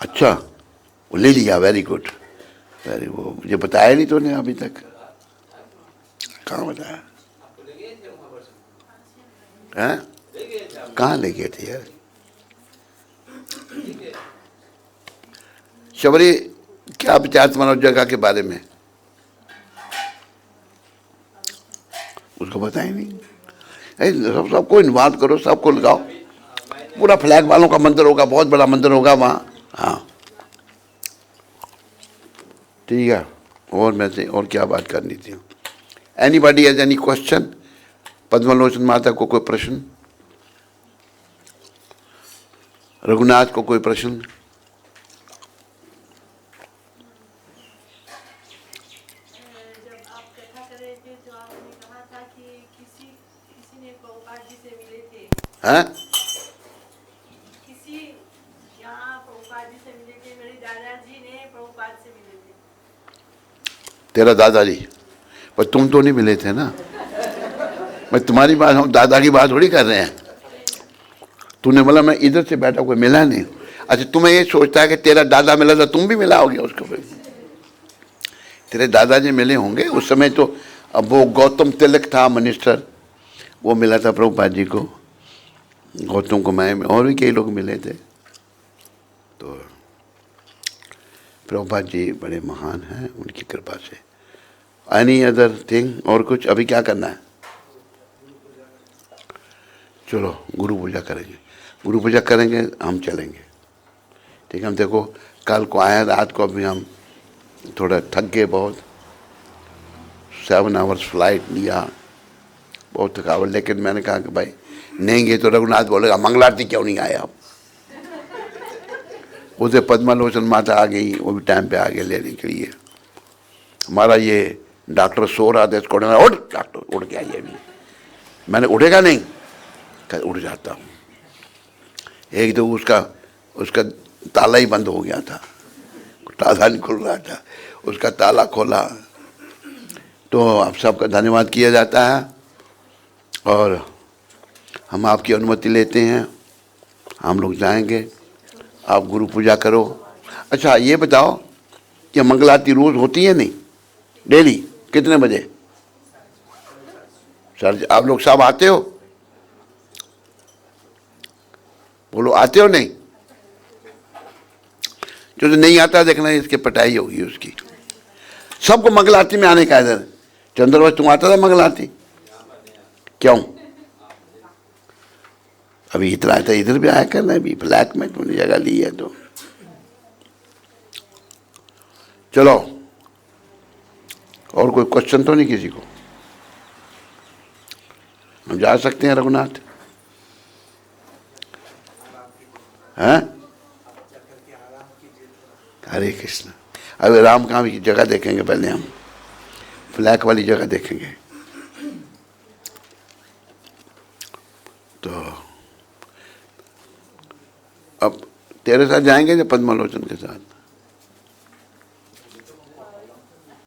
अच्छा, वो ले लिया, वेरी गुड, वेरी। वो मुझे बताया नहीं तूने अभी तक, कहाँ बताया? हैं? कहाँ ले गए थे यार? शबरी, क्या विचार तुम्हारा उस जगह के बारे में? उसको पता ही नहीं। सबको इन्वॉल्व करो, सबको लगाओ। पूरा फ्लैग वालों का मंदिर होगा, बहुत बड़ा मंदिर होगा वहाँ। हाँ ठीक है। और मैं से और क्या बात करनी थी? Anybody has any question? Padmalochan माता को कोई प्रश्न? रघुनाथ को कोई प्रश्न? जब आप कथा कर रहे थे तो आपने कहा था कि किसी ने प्रभुपाद जी से मिले थे। हैं? किसी यहाँ प्रभुपाद जी से मिले थे, मेरे दादाजी ने प्रभुपाद से मिले थे। तेरा दादाजी? पर तुम तो नहीं मिले थे ना। मैं तुम्हारी बात, हम दादा की बात थोड़ी कर रहे हैं। तूने बोला मैं इधर से बैठा, कोई मिला नहीं। अच्छा, तुम्हें ये सोचता है कि तेरा दादा मिला था, तुम भी मिला होगे उसको? फिर तेरे दादाजी मिले होंगे उस समय। तो अब वो गौतम तिलक था मिनिस्टर, वो मिला था प्रभुपाद जी को। गौतम को मैं और भी कई लोग मिले थे। तो प्रभुपाद जी बड़े महान हैं, उनकी कृपा से। Any other thing? और कुछ? अभी क्या करना है? चलो गुरु पूजा करेंगे। गुरु पूजा करेंगे, हम चलेंगे। ठीक है, हम देखो कल को आए, रात को अभी हम थोड़ा थक गए बहुत। 7 आवर्स फ्लाइट लिया, बहुत थकावट। लेकिन मैंने कहा कि भाई नहीं गए तो रघुनाथ बोलेगा मंगल आरती क्यों नहीं आए आप? उसे पद्मलोचन माता आ गई, वो भी टाइम पे आ गए लेने के लिए। हमारा ये डॉक्टर सो रहा था, इसको उठ डॉक्टर उठ के आइए। अभी मैंने उठेगा नहीं, उठ जाता हूँ। एक तो उसका ताला ही बंद हो गया था, ताला नहीं खुल रहा था, उसका ताला खोला। तो आप सबका धन्यवाद किया जाता है और हम आपकी अनुमति लेते हैं। हम लोग जाएंगे, आप गुरु पूजा करो। अच्छा ये बताओ कि मंगल आरती रोज होती है? नहीं, डेली? कितने बजे? सर आप लोग सब आते हो? बोलो आते हो? नहीं? जो नहीं आता देखना, इसके पटाई होगी उसकी। सबको मंगल आरती में आने का। इधर चंद्रवंश तुम आता था मंगल आरती? क्यों? अभी इतना आता, इधर भी आया करना। अभी फ्लैट में तुमने जगह ली है तो चलो। और कोई क्वेश्चन तो नहीं किसी को? हम जा सकते हैं रघुनाथ? हैं? हरे कृष्ण। अभी राम काम की जगह देखेंगे, पहले हम फ्लैग वाली जगह देखेंगे। तो अब तेरे साथ जाएंगे या पद्मलोचन के साथ?